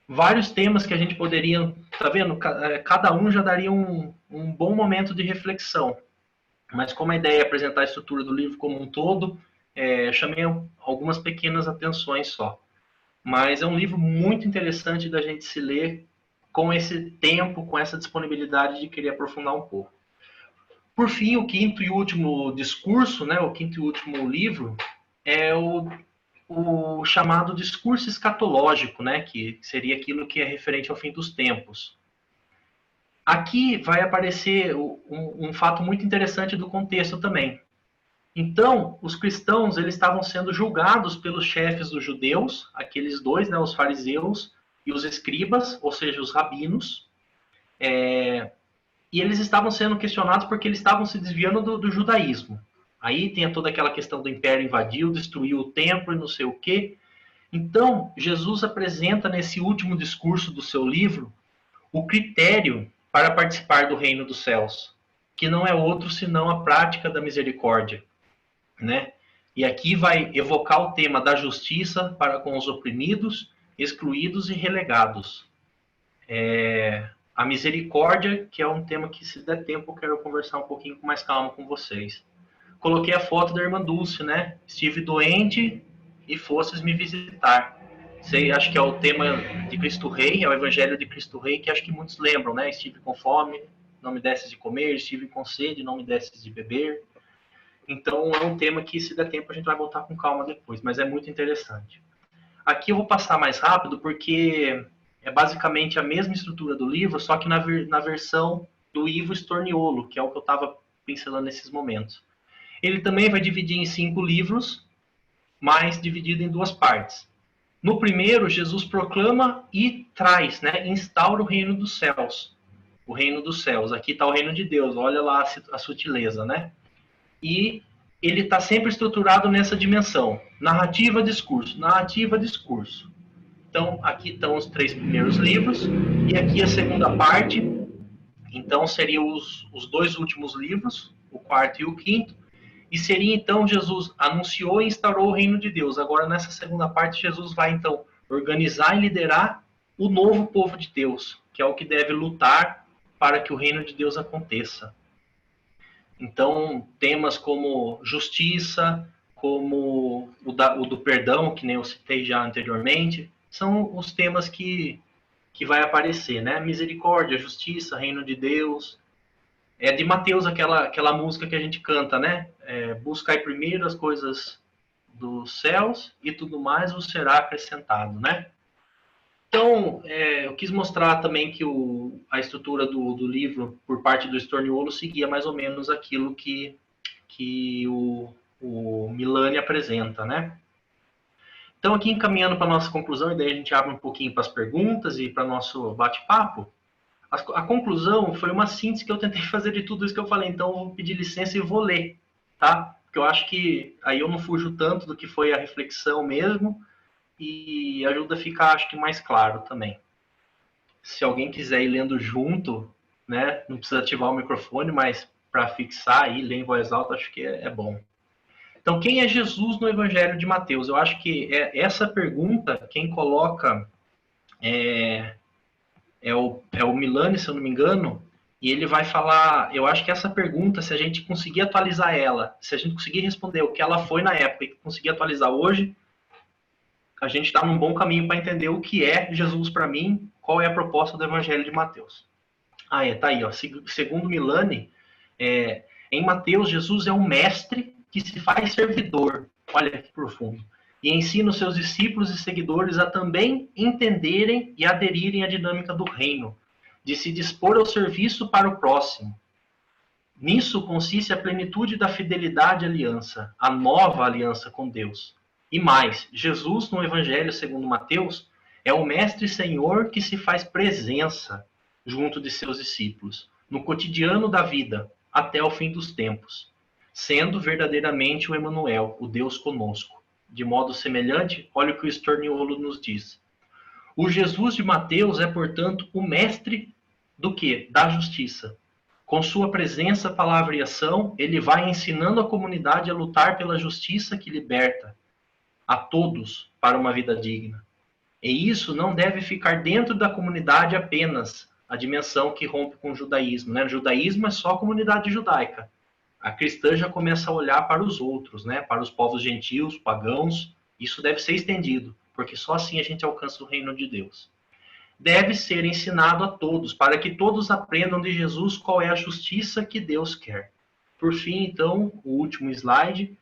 vários temas que a gente poderia... Tá vendo? Cada um já daria um bom momento de reflexão. Mas como a ideia é apresentar a estrutura do livro como um todo, chamei algumas pequenas atenções só. Mas é um livro muito interessante da gente se ler com esse tempo, com essa disponibilidade de querer aprofundar um pouco. Por fim, o quinto e último discurso, né, o quinto e último livro, é o chamado discurso escatológico, né, que seria aquilo que é referente ao fim dos tempos. Aqui vai aparecer um fato muito interessante do contexto também. Então, os cristãos eles estavam sendo julgados pelos chefes dos judeus, aqueles dois, né, os fariseus e os escribas, ou seja, os rabinos, e eles estavam sendo questionados porque eles estavam se desviando do judaísmo. Aí tem toda aquela questão do império invadiu, destruiu o templo e não sei o quê. Então, Jesus apresenta nesse último discurso do seu livro o critério para participar do reino dos céus, que não é outro senão a prática da misericórdia, né? E aqui vai evocar o tema da justiça para com os oprimidos, excluídos e relegados. A misericórdia, que é um tema que, se der tempo, eu quero conversar um pouquinho com mais calma com vocês. Coloquei a foto da irmã Dulce, né? Estive doente e fostes me visitar. Sei, acho que é o tema de Cristo Rei, é o Evangelho de Cristo Rei, que acho que muitos lembram, né? Estive com fome, não me desses de comer, estive com sede, não me desses de beber. Então, é um tema que, se der tempo, a gente vai voltar com calma depois, mas é muito interessante. Aqui eu vou passar mais rápido, porque é basicamente a mesma estrutura do livro, só que na versão do Ivo Storniolo, que é o que eu estava pincelando nesses momentos. Ele também vai dividir em 5 livros, mas dividido em 2 partes. No primeiro, Jesus proclama e traz, né, instaura o reino dos céus. O reino dos céus. Aqui está o reino de Deus, olha lá a sutileza, né? E ele está sempre estruturado nessa dimensão. Narrativa, discurso. Narrativa, discurso. Então, aqui estão os 3 primeiros livros, e aqui a segunda parte. Então, seriam os 2 últimos livros, o 4º e o 5º. E seria, então, Jesus anunciou e instaurou o reino de Deus. Agora, nessa segunda parte, Jesus vai, então, organizar e liderar o novo povo de Deus, que é o que deve lutar para que o reino de Deus aconteça. Então, temas como justiça, como o do perdão, que nem eu citei já anteriormente, são os temas que vai aparecer, né? Misericórdia, justiça, reino de Deus. É de Mateus aquela música que a gente canta, né? Buscai primeiro as coisas dos céus e tudo mais vos será acrescentado, né? Então, eu quis mostrar também que a estrutura do livro, por parte do Storniolo, seguia mais ou menos aquilo que o Milani apresenta, né? Então, aqui encaminhando para a nossa conclusão, e daí a gente abre um pouquinho para as perguntas e para o nosso bate-papo. A conclusão foi uma síntese que eu tentei fazer de tudo isso que eu falei, então eu vou pedir licença e vou ler, tá? Porque eu acho que aí eu não fujo tanto do que foi a reflexão mesmo, e ajuda a ficar, acho que, mais claro também. Se alguém quiser ir lendo junto, né, não precisa ativar o microfone, mas para fixar e ler em voz alta, acho que é bom. Então, quem é Jesus no Evangelho de Mateus? Eu acho que essa pergunta, quem coloca é o Milani, se eu não me engano, e ele vai falar, eu acho que essa pergunta, se a gente conseguir atualizar ela, se a gente conseguir responder o que ela foi na época e conseguir atualizar hoje, a gente está num bom caminho para entender o que é Jesus para mim, qual é a proposta do Evangelho de Mateus. Tá aí, ó. Segundo Milani, em Mateus, Jesus é um mestre que se faz servidor. Olha que profundo. E ensina os seus discípulos e seguidores a também entenderem e aderirem à dinâmica do reino, de se dispor ao serviço para o próximo. Nisso consiste a plenitude da fidelidade à aliança, a nova aliança com Deus. E mais, Jesus, no Evangelho segundo Mateus, é o Mestre e Senhor que se faz presença junto de seus discípulos, no cotidiano da vida, até o fim dos tempos, sendo verdadeiramente o Emanuel, o Deus conosco. De modo semelhante, olha o que o Storniolo nos diz. O Jesus de Mateus é, portanto, o mestre do quê? Da justiça. Com sua presença, palavra e ação, ele vai ensinando a comunidade a lutar pela justiça que liberta a todos para uma vida digna. E isso não deve ficar dentro da comunidade apenas, a dimensão que rompe com o judaísmo, né? O judaísmo é só a comunidade judaica. A cristã já começa a olhar para os outros, né? Para os povos gentios, pagãos. Isso deve ser estendido, porque só assim a gente alcança o reino de Deus. Deve ser ensinado a todos, para que todos aprendam de Jesus qual é a justiça que Deus quer. Por fim, então, o último slide.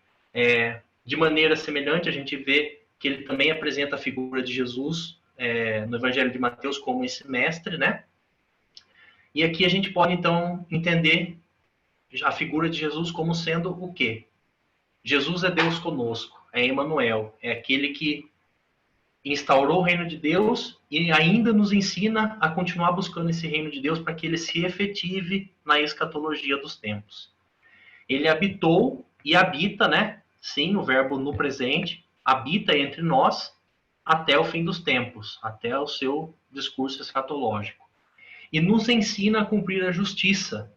De maneira semelhante, a gente vê que ele também apresenta a figura de Jesus no Evangelho de Mateus como esse mestre, né? E aqui a gente pode, então, entender a figura de Jesus como sendo o quê? Jesus é Deus conosco, é Emanuel, é aquele que instaurou o reino de Deus e ainda nos ensina a continuar buscando esse reino de Deus para que ele se efetive na escatologia dos tempos. Ele habitou e habita, né? Sim, o verbo no presente, habita entre nós até o fim dos tempos, até o seu discurso escatológico. E nos ensina a cumprir a justiça.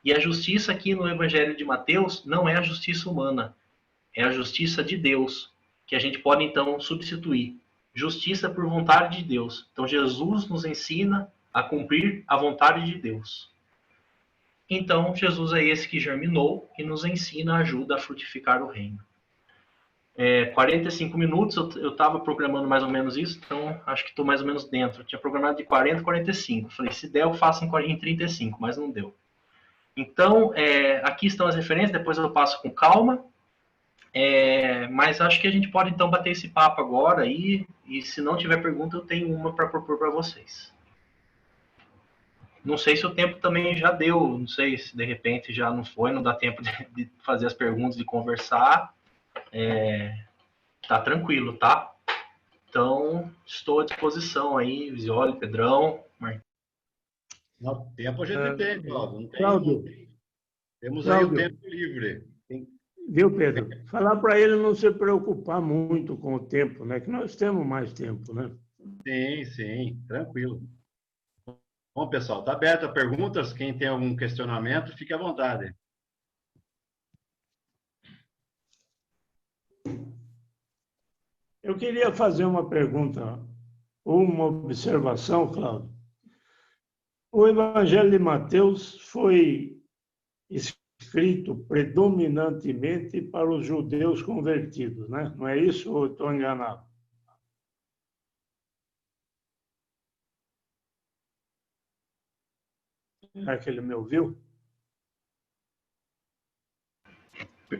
E a justiça aqui no Evangelho de Mateus não é a justiça humana, é a justiça de Deus, que a gente pode então substituir. Justiça por vontade de Deus. Então Jesus nos ensina a cumprir a vontade de Deus. Então Jesus é esse que germinou e nos ensina, ajuda a frutificar o reino. 45 minutos, eu estava programando mais ou menos isso, então acho que estou mais ou menos dentro. Eu tinha programado de 40 a 45. Falei, se der eu faço em 35, mas não deu. Então, aqui estão as referências, depois eu passo com calma. Mas acho que a gente pode então bater esse papo agora e se não tiver pergunta, eu tenho uma para propor para vocês. Não sei se o tempo também já deu, não sei se de repente já não foi, não dá tempo de fazer as perguntas, de conversar. Tá tranquilo, tá? Então, estou à disposição aí, Visioli, Pedrão, Marquinhos. Não, tempo a gente tem, Cláudio. Não tem, Cláudio, temos aí o Cláudio, tempo livre. viu, Pedro? Falar para ele não se preocupar muito com o tempo, né? Que nós temos mais tempo, né? Sim, sim, tranquilo. Bom, pessoal, está aberto a perguntas. Quem tem algum questionamento, fique à vontade. Eu queria fazer uma pergunta ou uma observação, Cláudio. O Evangelho de Mateus foi escrito predominantemente para os judeus convertidos, né? Não é isso ou estou enganado? É que ele me ouviu?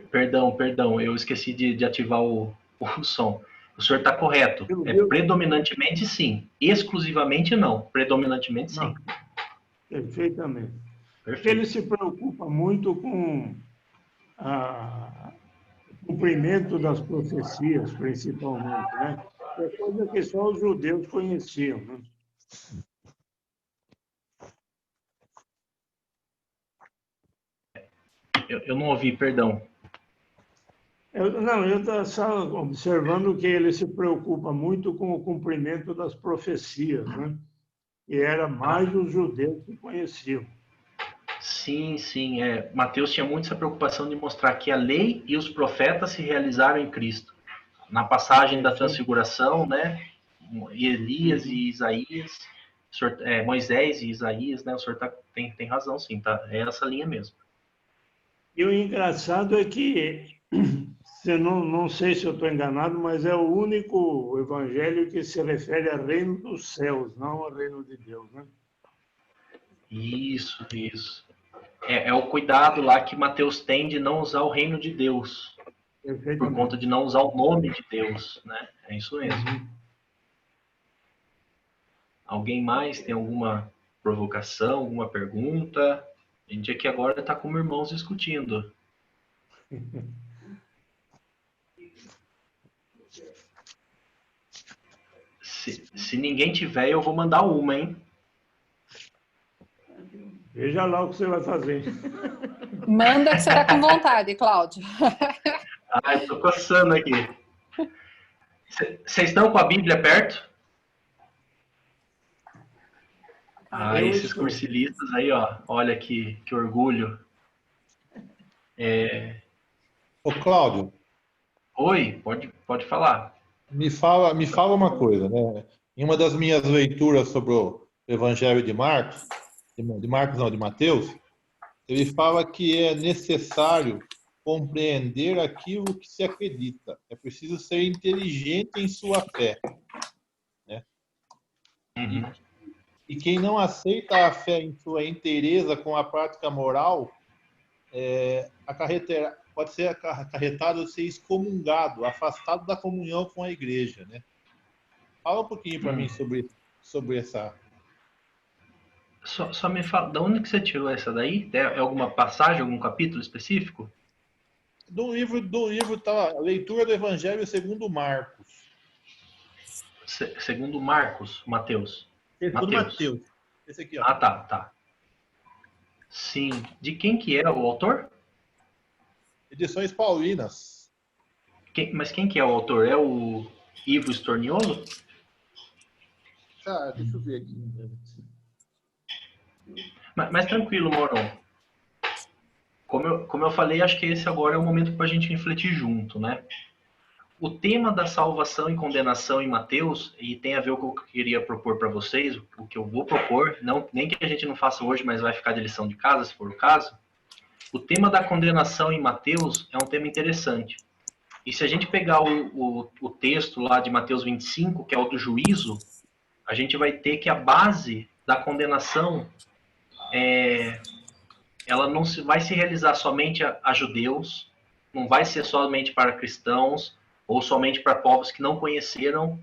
Perdão, eu esqueci de ativar o som. O senhor está correto. Predominantemente, sim. Exclusivamente, não. Predominantemente, sim. Não, perfeitamente. Perfeito. Ele se preocupa muito com o cumprimento das profecias, principalmente, né? É coisa que só os judeus conheciam, né? Eu não ouvi, perdão. Eu estou só observando que ele se preocupa muito com o cumprimento das profecias, né? E era mais os judeus que conheciam. Sim. Mateus tinha muito essa preocupação de mostrar que a lei e os profetas se realizaram em Cristo. Na passagem da transfiguração, né? Elias e Isaías, Moisés e Isaías, né? O senhor tem razão, sim, tá? É essa linha mesmo. E o engraçado é que, não sei se eu estou enganado, mas é o único evangelho que se refere ao reino dos céus, não ao reino de Deus, né? Isso. É o cuidado lá que Mateus tem de não usar o reino de Deus, por conta de não usar o nome de Deus, né? É isso mesmo. Alguém mais tem alguma provocação, alguma pergunta? A gente aqui agora está como irmãos discutindo. Se ninguém tiver, eu vou mandar uma, hein? Veja lá o que você vai fazer. Manda que será com vontade, Cláudio. Estou coçando aqui. Vocês estão com a Bíblia perto? Esses cursilistas aí, ó. Olha que orgulho. Ô, Cláudio. Oi, pode falar. Me fala uma coisa, né? Em uma das minhas leituras sobre o Evangelho de Marcos, de Mateus, ele fala que é necessário compreender aquilo que se acredita. É preciso ser inteligente em sua fé, né? Uhum. E quem não aceita a fé em sua inteireza com a prática moral, pode ser acarretado ser excomungado, afastado da comunhão com a igreja, né? Fala um pouquinho para mim sobre essa... Só me fala, de onde que você tirou essa daí? É alguma passagem, algum capítulo específico? Do livro tá a leitura do Evangelho segundo Marcos. Segundo Mateus. Segundo Mateus. Esse aqui, ó. Ah, tá. Sim. De quem que é o autor? Edições Paulinas. Mas quem que é o autor? É o Ivo Storniolo? Tá, deixa eu ver aqui. Mas tranquilo, Moron. Como eu falei, acho que esse agora é o momento para a gente refletir junto, né? O tema da salvação e condenação em Mateus, e tem a ver com o que eu queria propor para vocês, o que eu vou propor, nem que a gente não faça hoje, mas vai ficar de lição de casa, se for o caso. O tema da condenação em Mateus é um tema interessante. E se a gente pegar o texto lá de Mateus 25, que é o do juízo, a gente vai ter que a base da condenação ela não vai se realizar somente a judeus, não vai ser somente para cristãos ou somente para povos que não conheceram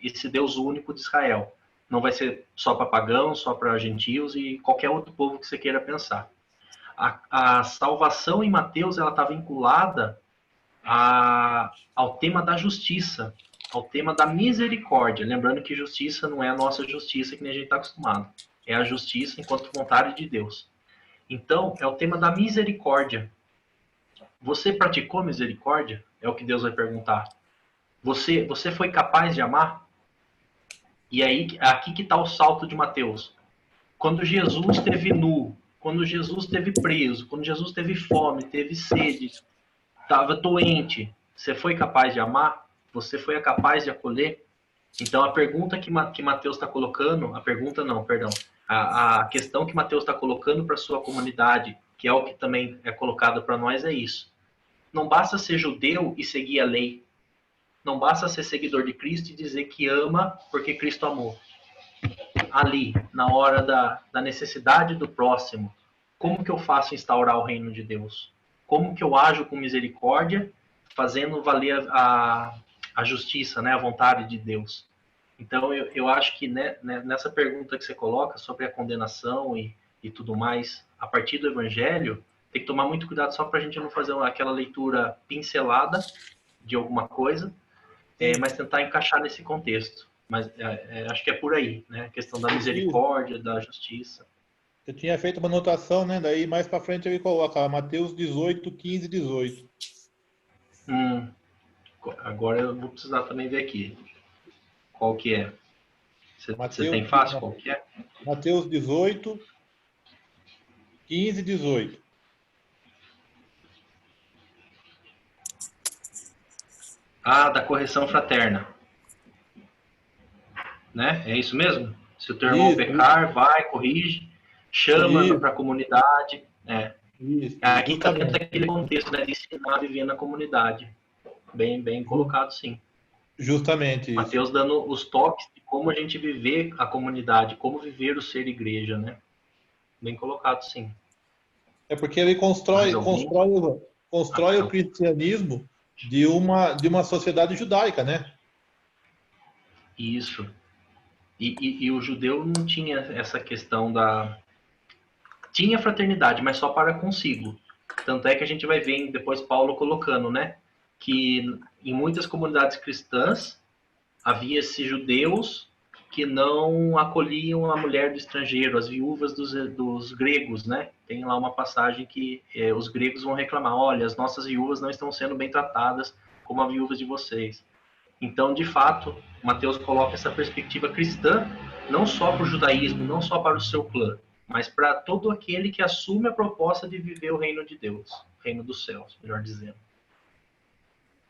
esse Deus único de Israel. Não vai ser só para pagãos, só para gentios e qualquer outro povo que você queira pensar. A salvação em Mateus ela está vinculada ao tema da justiça, ao tema da misericórdia. Lembrando que justiça não é a nossa justiça que nem a gente está acostumado. É a justiça enquanto vontade de Deus. Então, é o tema da misericórdia. Você praticou misericórdia? É o que Deus vai perguntar. Você foi capaz de amar? E aí, aqui que está o salto de Mateus. Quando Jesus esteve nu, quando Jesus esteve preso, quando Jesus teve fome, teve sede, estava doente, você foi capaz de amar? Você foi capaz de acolher? Então, a pergunta que Mateus está colocando, a pergunta não, perdão, a questão que Mateus está colocando para a sua comunidade, que é o que também é colocado para nós, é isso. Não basta ser judeu e seguir a lei. Não basta ser seguidor de Cristo e dizer que ama porque Cristo amou. Ali, na hora da necessidade do próximo, como que eu faço instaurar o reino de Deus? Como que eu ajo com misericórdia, fazendo valer a justiça, né, a vontade de Deus? Então, eu acho que nessa pergunta que você coloca sobre a condenação e tudo mais, a partir do Evangelho, tem que tomar muito cuidado só para a gente não fazer aquela leitura pincelada de alguma coisa, mas tentar encaixar nesse contexto. Mas acho que é por aí, né? A questão da misericórdia, da justiça. Eu tinha feito uma anotação, né? Daí mais para frente ele coloca Mateus 18, 15, 18. Agora eu vou precisar também ver aqui. Qual que é? Você tem Mateus, fácil qual que é? Mateus 18, 15, 18. Da correção fraterna. Né? É isso mesmo? Se o teu irmão pecar, vai, corrige, chama para a comunidade. Aqui está dentro daquele contexto, né, de ensinar a viver na comunidade. Bem colocado, sim. Justamente isso. Mateus dando os toques de como a gente viver a comunidade, como viver o ser igreja, né? Bem colocado, sim. É porque ele constrói o cristianismo de uma sociedade judaica, né? Isso. E o judeu não tinha essa questão Tinha fraternidade, mas só para consigo. Tanto é que a gente vai ver depois Paulo colocando, né? Que em muitas comunidades cristãs havia-se judeus que não acolhiam a mulher do estrangeiro, as viúvas dos gregos, né? Tem lá uma passagem que os gregos vão reclamar, olha, as nossas viúvas não estão sendo bem tratadas como as viúvas de vocês. Então, de fato, Mateus coloca essa perspectiva cristã, não só para o judaísmo, não só para o seu clã, mas para todo aquele que assume a proposta de viver o reino de Deus, o reino dos céus, melhor dizendo.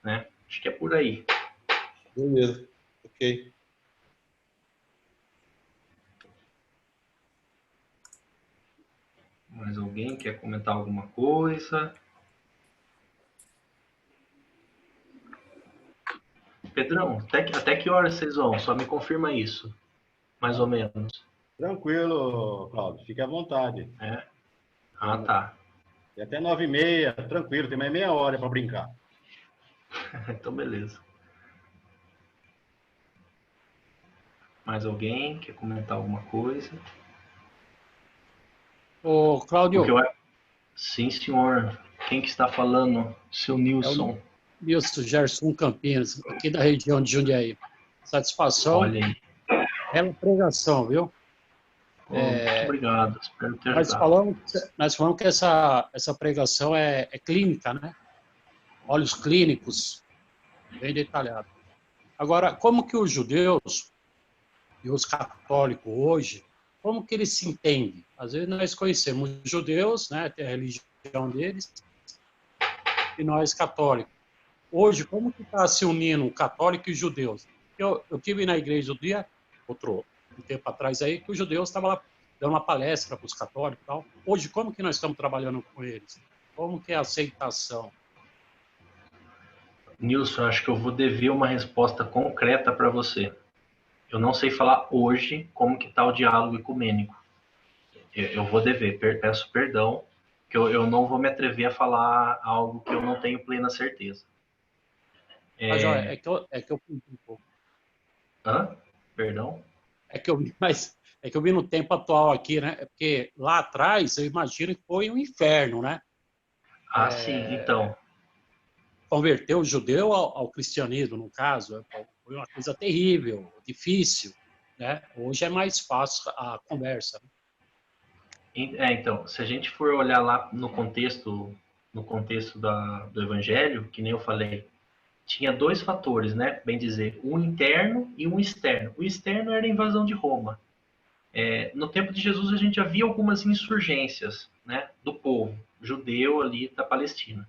Né? Acho que é por aí. Beleza, ok. Mais alguém quer comentar alguma coisa? Pedrão, até que horas vocês vão? Só me confirma isso, mais ou menos. Tranquilo, Cláudio, fique à vontade. Tá. E até 9h30, tranquilo, tem mais meia hora para brincar. Então, beleza. Mais alguém quer comentar alguma coisa? Ô, Cláudio. Sim, senhor. Quem que está falando? Seu Nilson. Nilson Gerson Campinas, aqui da região de Jundiaí. Satisfação. Olha aí. É uma pregação, viu? Muito obrigado. Espero ter ajudado. Nós falamos que essa pregação é clínica, né? Olhos clínicos, bem detalhado. Agora, como que os judeus e os católicos hoje, como que eles se entendem? Às vezes nós conhecemos os judeus, né? Tem a religião deles, e nós católicos. Hoje, como que está se unindo católico e judeus? Eu tive na igreja um dia, um tempo atrás aí, que os judeus estavam lá dando uma palestra para os católicos e tal. Hoje, como que nós estamos trabalhando com eles? Como que é a aceitação? Nilson, acho que eu vou dever uma resposta concreta para você. Eu não sei falar hoje como que está o diálogo ecumênico. Eu vou dever, peço perdão, que eu não vou me atrever a falar algo que eu não tenho plena certeza. É que eu perdi um pouco. Perdão? É que eu vi no tempo atual aqui, né? É porque lá atrás, eu imagino que foi um inferno, né? Ah, sim, então. Converter o judeu ao cristianismo, no caso, foi uma coisa terrível, difícil, né? Hoje é mais fácil a conversa. Então, se a gente for olhar lá no contexto do Evangelho, que nem eu falei, tinha dois fatores, né? Bem dizer, um interno e um externo. O externo era a invasão de Roma. No tempo de Jesus, a gente já via algumas insurgências, né, do povo judeu ali da Palestina.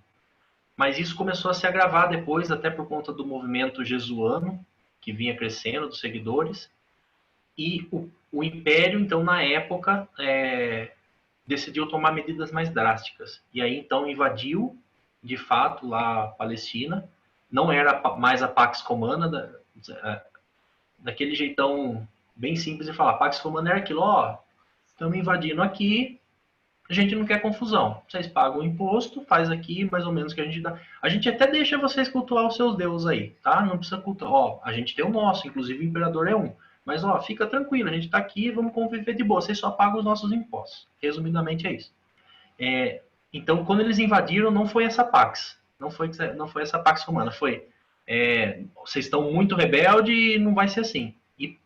Mas isso começou a se agravar depois, até por conta do movimento jesuano, que vinha crescendo, dos seguidores. E o Império, então, na época, decidiu tomar medidas mais drásticas. E aí, então, invadiu, de fato, lá a Palestina. Não era mais a Pax Romana, daquele jeitão bem simples de falar. Pax Romana era aquilo, ó, estamos invadindo aqui, a gente não quer confusão. Vocês pagam o imposto, faz aqui mais ou menos o que a gente dá. A gente até deixa vocês cultuar os seus deuses aí, tá? Não precisa cultuar. Ó, a gente tem o nosso, inclusive o imperador é um. Mas, ó, fica tranquilo, a gente tá aqui, vamos conviver de boa. Vocês só pagam os nossos impostos. Resumidamente é isso. Então, quando eles invadiram, não foi essa Pax. Não foi essa Pax Romana. Foi, vocês estão muito rebeldes e não vai ser assim. E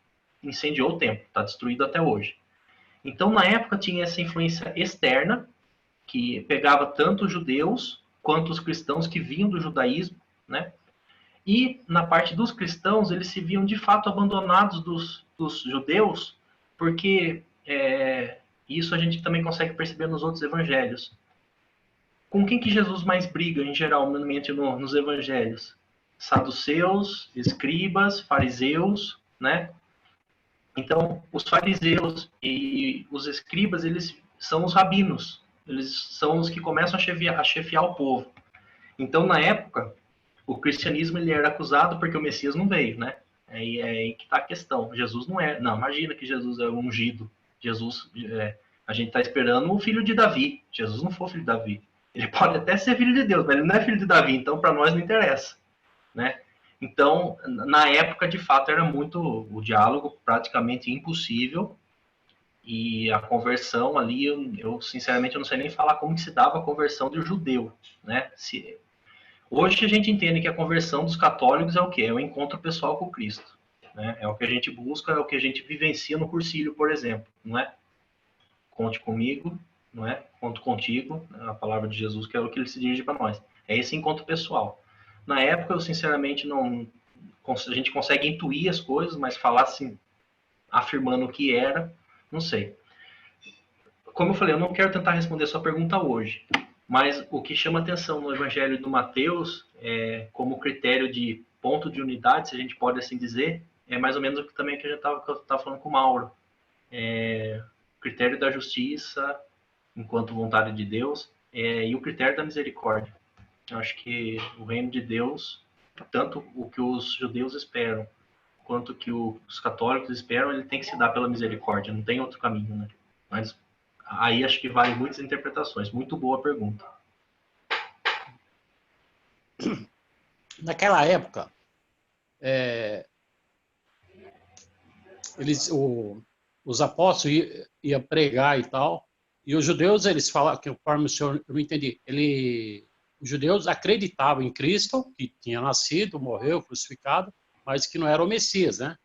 incendiou o templo. Está destruído até hoje. Então, na época, tinha essa influência externa, que pegava tanto os judeus quanto os cristãos que vinham do judaísmo, né? E, na parte dos cristãos, eles se viam, de fato, abandonados dos judeus, porque isso a gente também consegue perceber nos outros evangelhos. Com quem que Jesus mais briga, em geral, nos evangelhos? Saduceus, escribas, fariseus, né? Então, os fariseus e os escribas, eles são os rabinos. Eles são os que começam a chefiar o povo. Então, na época, o cristianismo ele era acusado porque o Messias não veio, né? É aí que está a questão. Jesus não é. Não, imagina que Jesus é ungido. Jesus, a gente está esperando o filho de Davi. Jesus não foi filho de Davi. Ele pode até ser filho de Deus, mas ele não é filho de Davi, então para nós não interessa, né? Então, na época, de fato, era muito o diálogo praticamente impossível e a conversão ali, eu sinceramente eu não sei nem falar como que se dava a conversão do judeu, né? Hoje a gente entende que a conversão dos católicos é o quê? É o encontro pessoal com Cristo, né? É o que a gente busca, é o que a gente vivencia no cursilho, por exemplo, não é? Conte comigo, não é? Conto contigo, a palavra de Jesus, que é o que ele se dirige para nós. É esse encontro pessoal. Na época, eu sinceramente não... A gente consegue intuir as coisas, mas falar assim, afirmando o que era, não sei. Como eu falei, eu não quero tentar responder a sua pergunta hoje, mas o que chama atenção no Evangelho do Mateus, como critério de ponto de unidade, se a gente pode assim dizer, é mais ou menos o que também que eu estava falando com o Mauro. Critério da justiça, enquanto vontade de Deus, e o critério da misericórdia. Eu acho que o reino de Deus, tanto o que os judeus esperam, quanto o que os católicos esperam, ele tem que se dar pela misericórdia, não tem outro caminho, né? Mas aí acho que vale muitas interpretações. Muito boa pergunta. Naquela época, os apóstolos iam pregar e tal, e os judeus, eles falavam, que conforme o senhor, eu não entendi, os judeus acreditavam em Cristo, que tinha nascido, morreu, crucificado, mas que não era o Messias, né?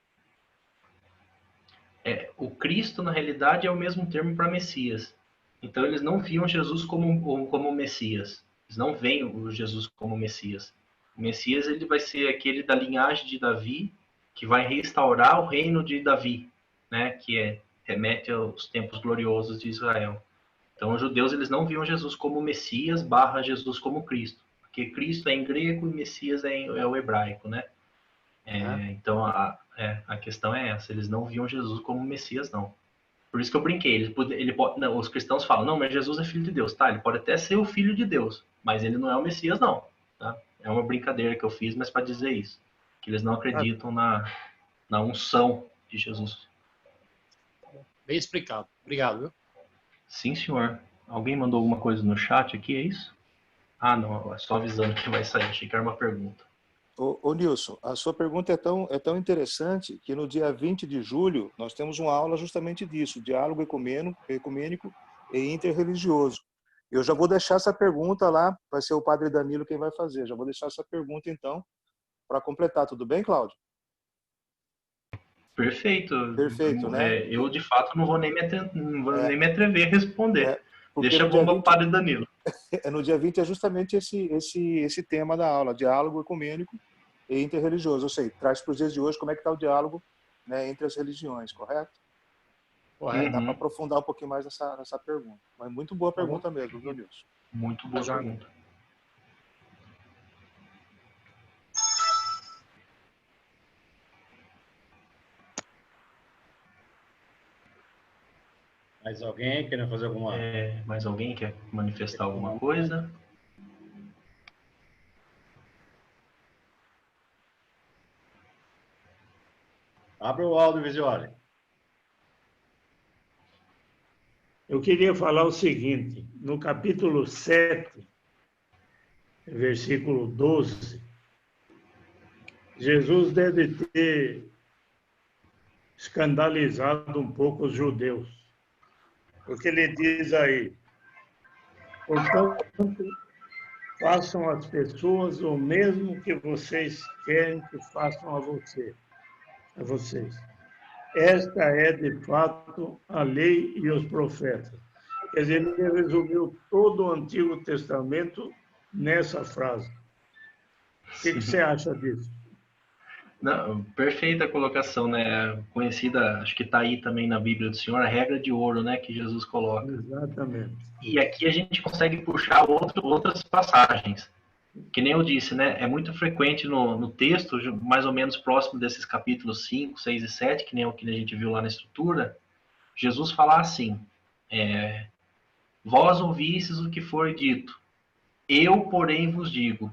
O Cristo, na realidade, é o mesmo termo para Messias. Então, eles não viam Jesus como Messias. Eles não veem o Jesus como Messias. O Messias ele vai ser aquele da linhagem de Davi, que vai restaurar o reino de Davi, né? Que remete aos tempos gloriosos de Israel. Então, os judeus eles não viam Jesus como Messias / Jesus como Cristo. Porque Cristo é em grego e Messias é o hebraico, né? Então, a questão é essa. Eles não viam Jesus como Messias, não. Por isso que eu brinquei. Os cristãos falam, não, mas Jesus é filho de Deus. Tá, ele pode até ser o filho de Deus, mas ele não é o Messias, não. Tá? É uma brincadeira que eu fiz, mas para dizer isso. Que eles não acreditam na unção de Jesus. Bem explicado. Obrigado, viu? Sim, senhor. Alguém mandou alguma coisa no chat aqui, é isso? Ah, não, é só avisando que vai sair. Achei que era uma pergunta. Ô Nilson, a sua pergunta é tão interessante que no dia 20 de julho nós temos uma aula justamente disso, diálogo ecumênico e interreligioso. Eu já vou deixar essa pergunta lá, vai ser o Padre Danilo quem vai fazer. Já vou deixar essa pergunta, então, para completar. Tudo bem, Cláudio? Perfeito. Perfeito, né? Eu, de fato, não vou nem me atrever a responder. Porque Deixa a bomba para o Padre Danilo. No dia 20 é justamente esse tema da aula, diálogo ecumênico e interreligioso. Ou seja, traz para os dias de hoje como é que está o diálogo, né, entre as religiões, correto? Dá para aprofundar um pouquinho mais nessa pergunta. Mas muito boa pergunta mesmo, viu, Nilson? Muito boa pergunta. Mais alguém querendo fazer alguma... Mais alguém quer manifestar alguma coisa? Abra o áudio, Visioli. Eu queria falar o seguinte, no capítulo 7, versículo 12, Jesus deve ter escandalizado um pouco os judeus, porque ele diz aí, portanto, façam às pessoas o mesmo que vocês querem que façam a vocês. Esta é, de fato, a lei e os profetas. Quer dizer, ele resumiu todo o Antigo Testamento nessa frase. O que você acha disso? Não, perfeita colocação, né? Conhecida, acho que está aí também na Bíblia do Senhor, a regra de ouro, né, que Jesus coloca. Exatamente. E aqui a gente consegue puxar outras passagens. Que nem eu disse, né? É muito frequente no texto, mais ou menos próximo desses capítulos 5, 6 e 7, que nem o que a gente viu lá na estrutura, Jesus falar assim, vós ouvistes o que foi dito, eu, porém, vos digo.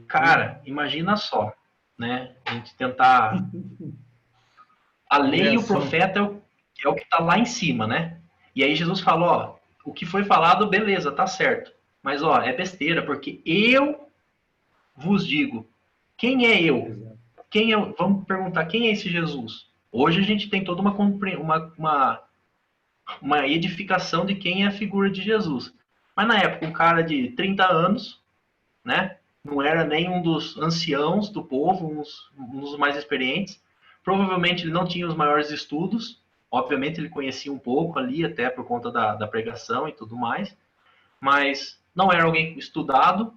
Cara, imagina só, né? A gente tentar... A lei e o profeta é o que está lá em cima, né? E aí Jesus falou, ó, o que foi falado, beleza, tá certo. Mas, ó, é besteira, porque eu vos digo. Quem é eu? Vamos perguntar, quem é esse Jesus? Hoje a gente tem toda uma edificação de quem é a figura de Jesus. Mas na época, um cara de 30 anos, né? Não era nem um dos anciãos do povo, um dos mais experientes. Provavelmente ele não tinha os maiores estudos. Obviamente ele conhecia um pouco ali, até por conta da pregação e tudo mais. Mas não era alguém estudado,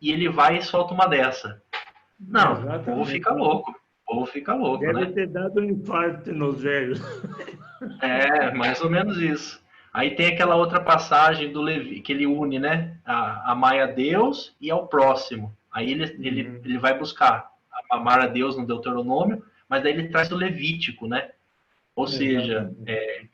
e ele vai e solta uma dessa. Não, exatamente. O povo fica louco. O povo fica louco, deve, né? ter dado um infarto nos velhos. Mais ou menos isso. Aí tem aquela outra passagem do Levi, que ele une, né? Amar a Deus e ao próximo. Aí ele vai buscar amar a Deus no Deuteronômio, mas daí ele traz o Levítico, né? Ou seja,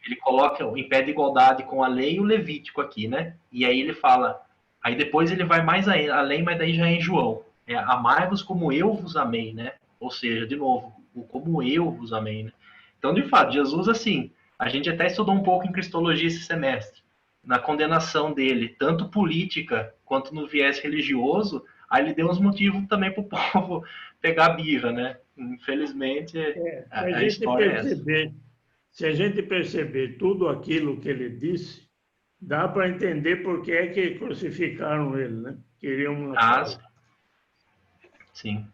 ele coloca em pé de igualdade com a lei e o Levítico aqui, né? E aí ele fala... Aí depois ele vai mais além, mas daí já é em João. Amai-vos como eu vos amei, né? Ou seja, de novo, o como eu vos amei, né? Então, de fato, Jesus, assim, a gente até estudou um pouco em Cristologia esse semestre, na condenação dele, tanto política quanto no viés religioso, aí ele deu uns motivos também para o povo pegar a birra, né? Infelizmente, a história é essa. Se a gente perceber tudo aquilo que ele disse, dá para entender por que é que crucificaram ele, né? Queriam matar. Sim.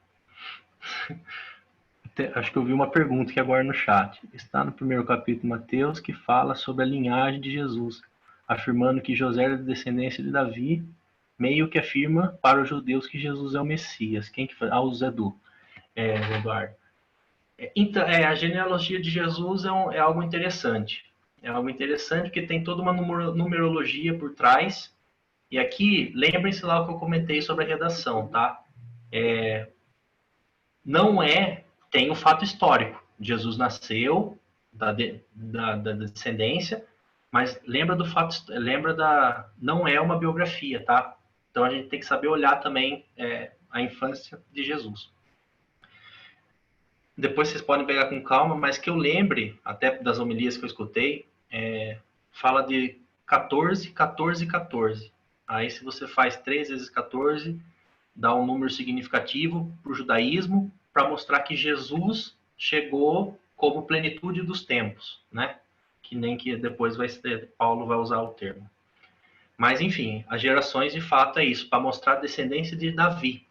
Acho que eu vi uma pergunta aqui agora no chat. Está no primeiro capítulo de Mateus, que fala sobre a linhagem de Jesus, afirmando que José é da descendência de Davi, meio que afirma para os judeus que Jesus é o Messias. Quem que foi? O Zedu, Eduardo. Então, a genealogia de Jesus é algo interessante. É algo interessante porque tem toda uma numerologia por trás. E aqui, lembrem-se lá o que eu comentei sobre a redação, tá? Tem um fato histórico. Jesus nasceu da descendência, mas não é uma biografia, tá? Então a gente tem que saber olhar também a infância de Jesus. Depois vocês podem pegar com calma, mas que eu lembre, até das homilias que eu escutei, fala de 14, 14, 14. Aí se você faz 3 vezes 14, dá um número significativo para o judaísmo, para mostrar que Jesus chegou como plenitude dos tempos, né? Que nem que depois Paulo vai usar o termo. Mas, enfim, as gerações, de fato, é isso, para mostrar a descendência de Davi.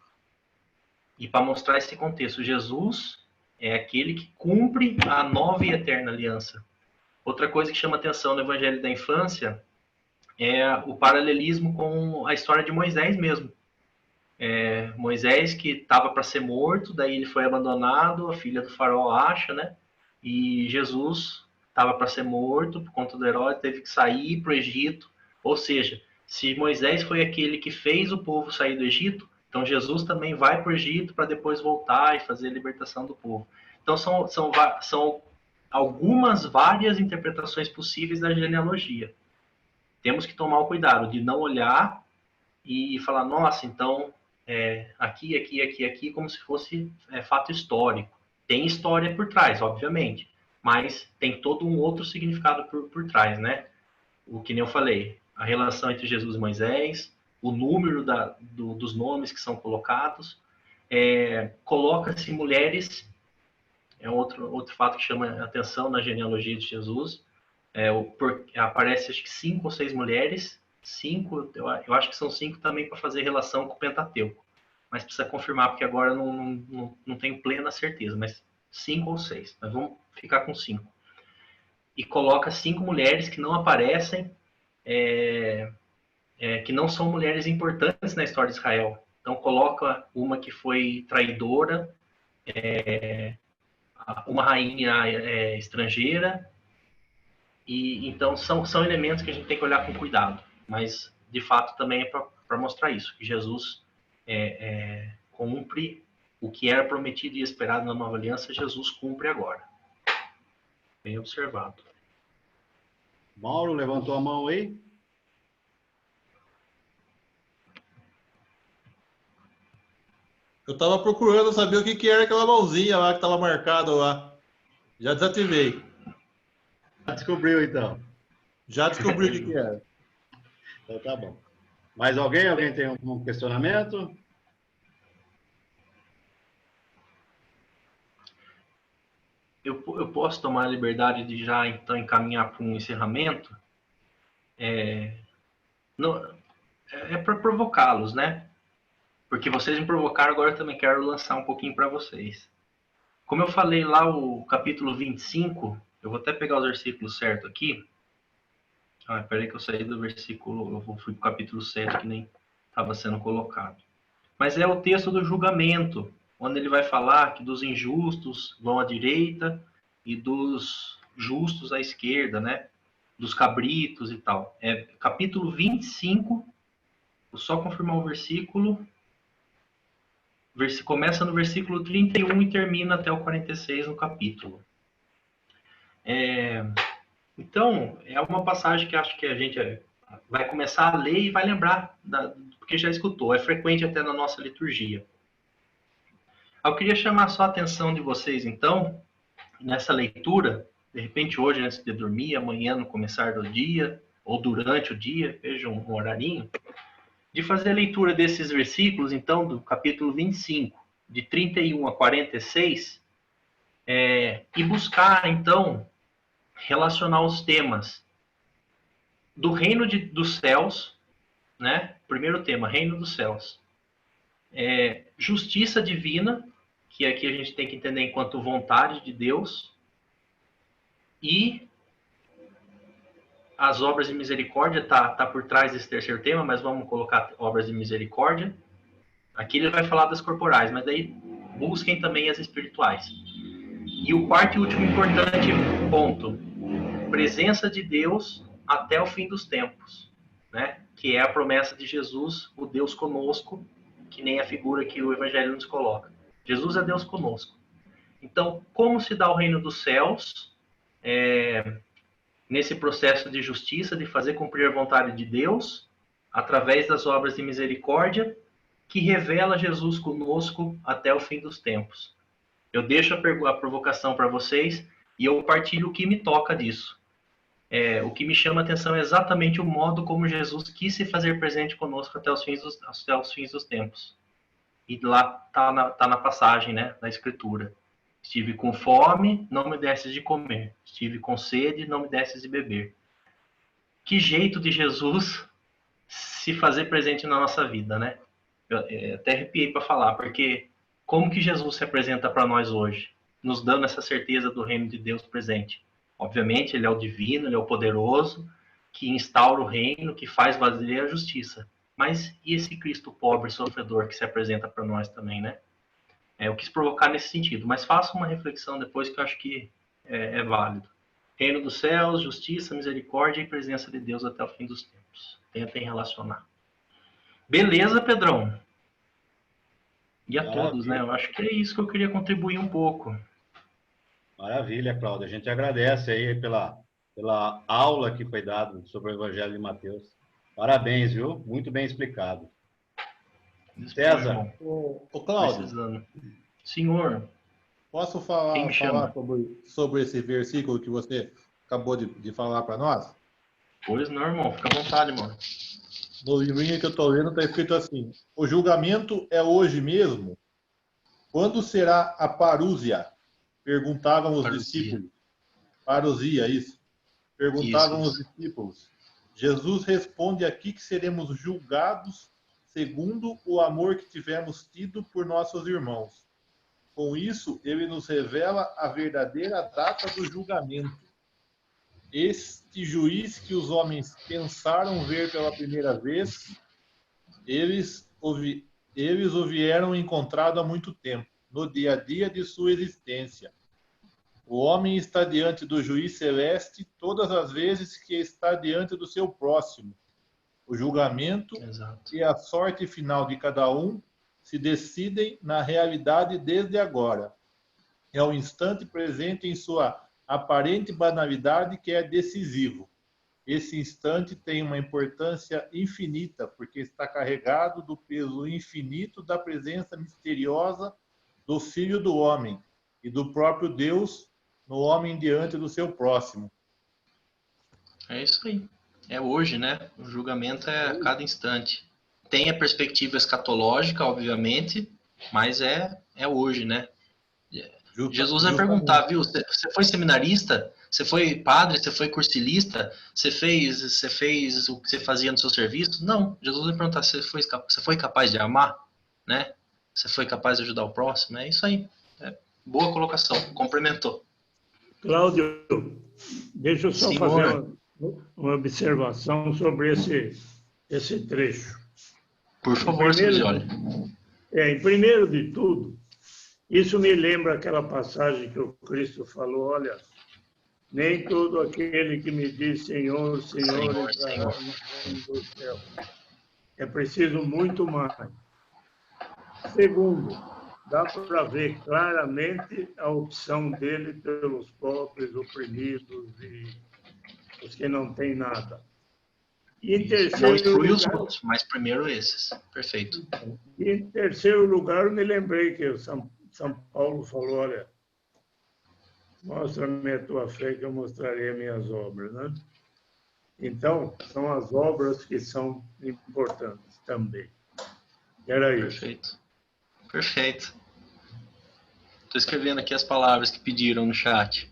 E para mostrar esse contexto, Jesus é aquele que cumpre a nova e eterna aliança. Outra coisa que chama atenção no Evangelho da Infância é o paralelismo com a história de Moisés mesmo. Moisés, que estava para ser morto, daí ele foi abandonado, a filha do faraó acha, né? E Jesus estava para ser morto por conta do Herodes, teve que sair para o Egito. Ou seja, se Moisés foi aquele que fez o povo sair do Egito, então Jesus também vai para o Egito para depois voltar e fazer a libertação do povo. Então são algumas várias interpretações possíveis da genealogia. Temos que tomar o cuidado de não olhar e falar, nossa, então aqui, como se fosse fato histórico. Tem história por trás, obviamente, mas tem todo um outro significado por trás, né? O que nem eu falei, a relação entre Jesus e Moisés, o número dos nomes que são colocados, coloca-se mulheres, é outro fato que chama a atenção na genealogia de Jesus, aparece acho que 5 ou 6 mulheres, 5, eu acho que são 5 também para fazer relação com o Pentateuco, mas precisa confirmar, porque agora não tenho plena certeza, mas 5 ou 6, nós vamos ficar com 5. E coloca 5 mulheres que não aparecem, que não são mulheres importantes na história de Israel. Então coloca uma que foi traidora, uma rainha estrangeira, e então são elementos que a gente tem que olhar com cuidado, mas de fato também é para mostrar isso, que Jesus cumpre o que era prometido e esperado na nova aliança, Jesus cumpre agora. Bem observado. Mauro levantou a mão aí. Eu estava procurando saber o que era aquela mãozinha lá que estava marcada lá. Já desativei. Já descobriu, então. Já descobri o que era. Então tá bom. Mais alguém? Alguém tem algum questionamento? Eu posso tomar a liberdade de já, então, encaminhar para um encerramento? É para provocá-los, né? Porque vocês me provocaram, agora eu também quero lançar um pouquinho para vocês. Como eu falei lá, o capítulo 25, eu vou até pegar os versículos certos aqui. Peraí que eu saí do versículo, eu fui para o capítulo 7, que nem estava sendo colocado. Mas é o texto do julgamento, onde ele vai falar que dos injustos vão à direita e dos justos à esquerda, né? Dos cabritos e tal. Capítulo 25, vou só confirmar o versículo. Começa no versículo 31 e termina até o 46 no capítulo. Então, é uma passagem que acho que a gente vai começar a ler e vai lembrar, porque já escutou, é frequente até na nossa liturgia. Eu queria chamar só a atenção de vocês, então, nessa leitura, de repente hoje antes de dormir, amanhã no começar do dia, ou durante o dia, vejam um horarinho, de fazer a leitura desses versículos, então, do capítulo 25, de 31 a 46, e buscar, então, relacionar os temas do reino dos céus, né? Primeiro tema, reino dos céus. Justiça divina, que aqui a gente tem que entender enquanto vontade de Deus, e as obras de misericórdia tá por trás desse terceiro tema, mas vamos colocar obras de misericórdia. Aqui ele vai falar das corporais, mas daí busquem também as espirituais. E o quarto e último importante ponto, presença de Deus até o fim dos tempos, né? Que é a promessa de Jesus, o Deus conosco, que nem a figura que o Evangelho nos coloca. Jesus é Deus conosco. Então, como se dá o reino dos céus? Nesse processo de justiça, de fazer cumprir a vontade de Deus, através das obras de misericórdia, que revela Jesus conosco até o fim dos tempos. Eu deixo a provocação para vocês e eu partilho o que me toca disso. O que me chama a atenção é exatamente o modo como Jesus quis se fazer presente conosco até os fins dos tempos. E lá tá na passagem, né, na escritura. Estive com fome, não me desses de comer. Estive com sede, não me desses de beber. Que jeito de Jesus se fazer presente na nossa vida, né? Eu até arrepiei para falar, porque como que Jesus se apresenta para nós hoje? Nos dando essa certeza do reino de Deus presente. Obviamente, ele é o divino, ele é o poderoso, que instaura o reino, que faz valer a justiça. Mas e esse Cristo pobre, sofredor, que se apresenta para nós também, né? Eu quis provocar nesse sentido, mas faça uma reflexão depois que eu acho que é válido. Reino dos céus, justiça, misericórdia e presença de Deus até o fim dos tempos. Tentem relacionar. Beleza, Pedrão? E a todos, né? Eu acho que é isso que eu queria contribuir um pouco. Maravilha, Cláudio. A gente agradece aí pela aula que foi dada sobre o Evangelho de Mateus. Parabéns, viu? Muito bem explicado. César. Ô, Cláudio. Precisando. Senhor. Posso falar sobre esse versículo que você acabou de falar para nós? Pois não, irmão. Fica à vontade, mano. No livrinho que eu estou lendo está escrito assim: o julgamento é hoje mesmo? Quando será a parúzia? Perguntavam os discípulos. Parousia, isso. Perguntavam os discípulos. Jesus responde aqui que seremos julgados segundo o amor que tivemos tido por nossos irmãos. Com isso, ele nos revela a verdadeira data do julgamento. Este juiz que os homens pensaram ver pela primeira vez, eles o vieram encontrado há muito tempo, no dia a dia de sua existência. O homem está diante do juiz celeste todas as vezes que está diante do seu próximo. O julgamento e a sorte final de cada um se decidem na realidade desde agora. É o instante presente em sua aparente banalidade que é decisivo. Esse instante tem uma importância infinita, porque está carregado do peso infinito da presença misteriosa do Filho do Homem e do próprio Deus no homem diante do seu próximo. É isso aí. É hoje, né? O julgamento é a cada instante. Tem a perspectiva escatológica, obviamente, mas é hoje, né? Jesus vai perguntar, viu? Você foi seminarista? Você foi padre? Você foi cursilista? Você fez o que você fazia no seu serviço? Não. Jesus vai perguntar, você foi capaz de amar? Né? Você foi capaz de ajudar o próximo? É isso aí. Boa colocação. Complementou. Cláudio, deixa eu só fazer uma observação sobre esse trecho. Por favor, Sérgio. Em primeiro de tudo, isso me lembra aquela passagem que o Cristo falou, olha, nem todo aquele que me diz Senhor, Senhor, entrará no reino do céu. É preciso muito mais. Segundo, dá para ver claramente a opção dele pelos pobres, oprimidos e os que não têm nada. E em terceiro lugar, os outros, mas primeiro esses. Perfeito. E em terceiro lugar, eu me lembrei que São Paulo falou, olha, mostra-me a tua fé que eu mostrarei as minhas obras, né? Então, são as obras que são importantes também. Era isso. Perfeito. Perfeito. Estou escrevendo aqui as palavras que pediram no chat.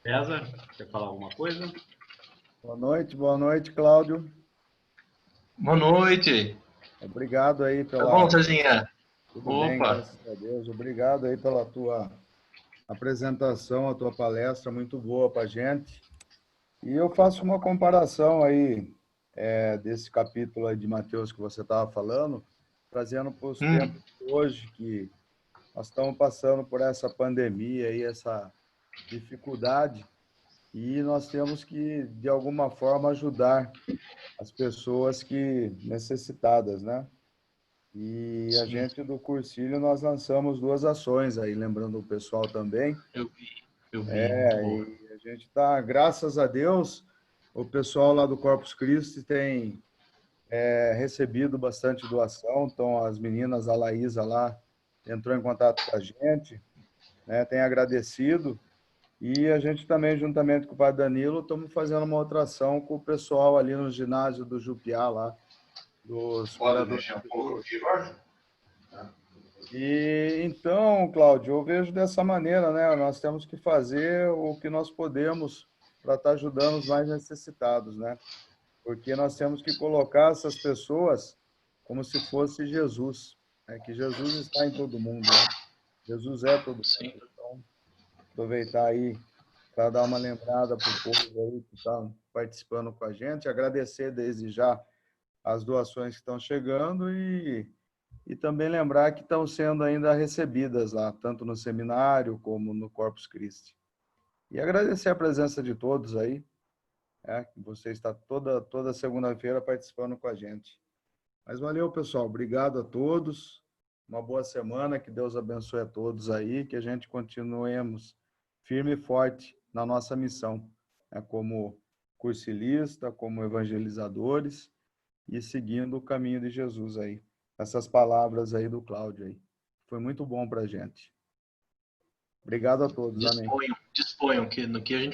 César, quer falar alguma coisa? Boa noite, Cláudio. Boa noite. Obrigado aí pela... Tá bom, Cezinha? Tudo bem, graças a Deus. Obrigado aí pela tua apresentação, a tua palestra, muito boa para a gente. E eu faço uma comparação aí desse capítulo aí de Mateus que você estava falando, trazendo para os tempos de hoje, que nós estamos passando por essa pandemia e essa dificuldade, e nós temos que, de alguma forma, ajudar as pessoas necessitadas, né? E a gente do Cursilho, nós lançamos 2 ações aí, lembrando o pessoal também. Eu vi. E a gente está, graças a Deus, o pessoal lá do Corpus Christi tem recebido bastante doação, então as meninas, a Laísa lá, entrou em contato com a gente, né, tem agradecido. E a gente também, juntamente com o Padre Danilo, estamos fazendo uma outra ação com o pessoal ali no ginásio do Jupiá, lá, dos moradores. E então, Cláudio, eu vejo dessa maneira, né? Nós temos que fazer o que nós podemos para estar ajudando os mais necessitados, né? Porque nós temos que colocar essas pessoas como se fosse Jesus, né? Que Jesus está em todo mundo, né? Jesus é todo mundo. Então, aproveitar aí para dar uma lembrada para o povo aí que está participando com a gente, agradecer desde já as doações que estão chegando e também lembrar que estão sendo ainda recebidas lá, tanto no seminário como no Corpus Christi. E agradecer a presença de todos aí, que você está toda segunda-feira participando com a gente. Mas valeu, pessoal. Obrigado a todos. Uma boa semana. Que Deus abençoe a todos aí. Que a gente continuemos firme e forte na nossa missão, como cursilista, como evangelizadores e seguindo o caminho de Jesus aí. Essas palavras aí do Cláudio aí. Foi muito bom para a gente. Obrigado a todos. Amém. Disponham que no que a gente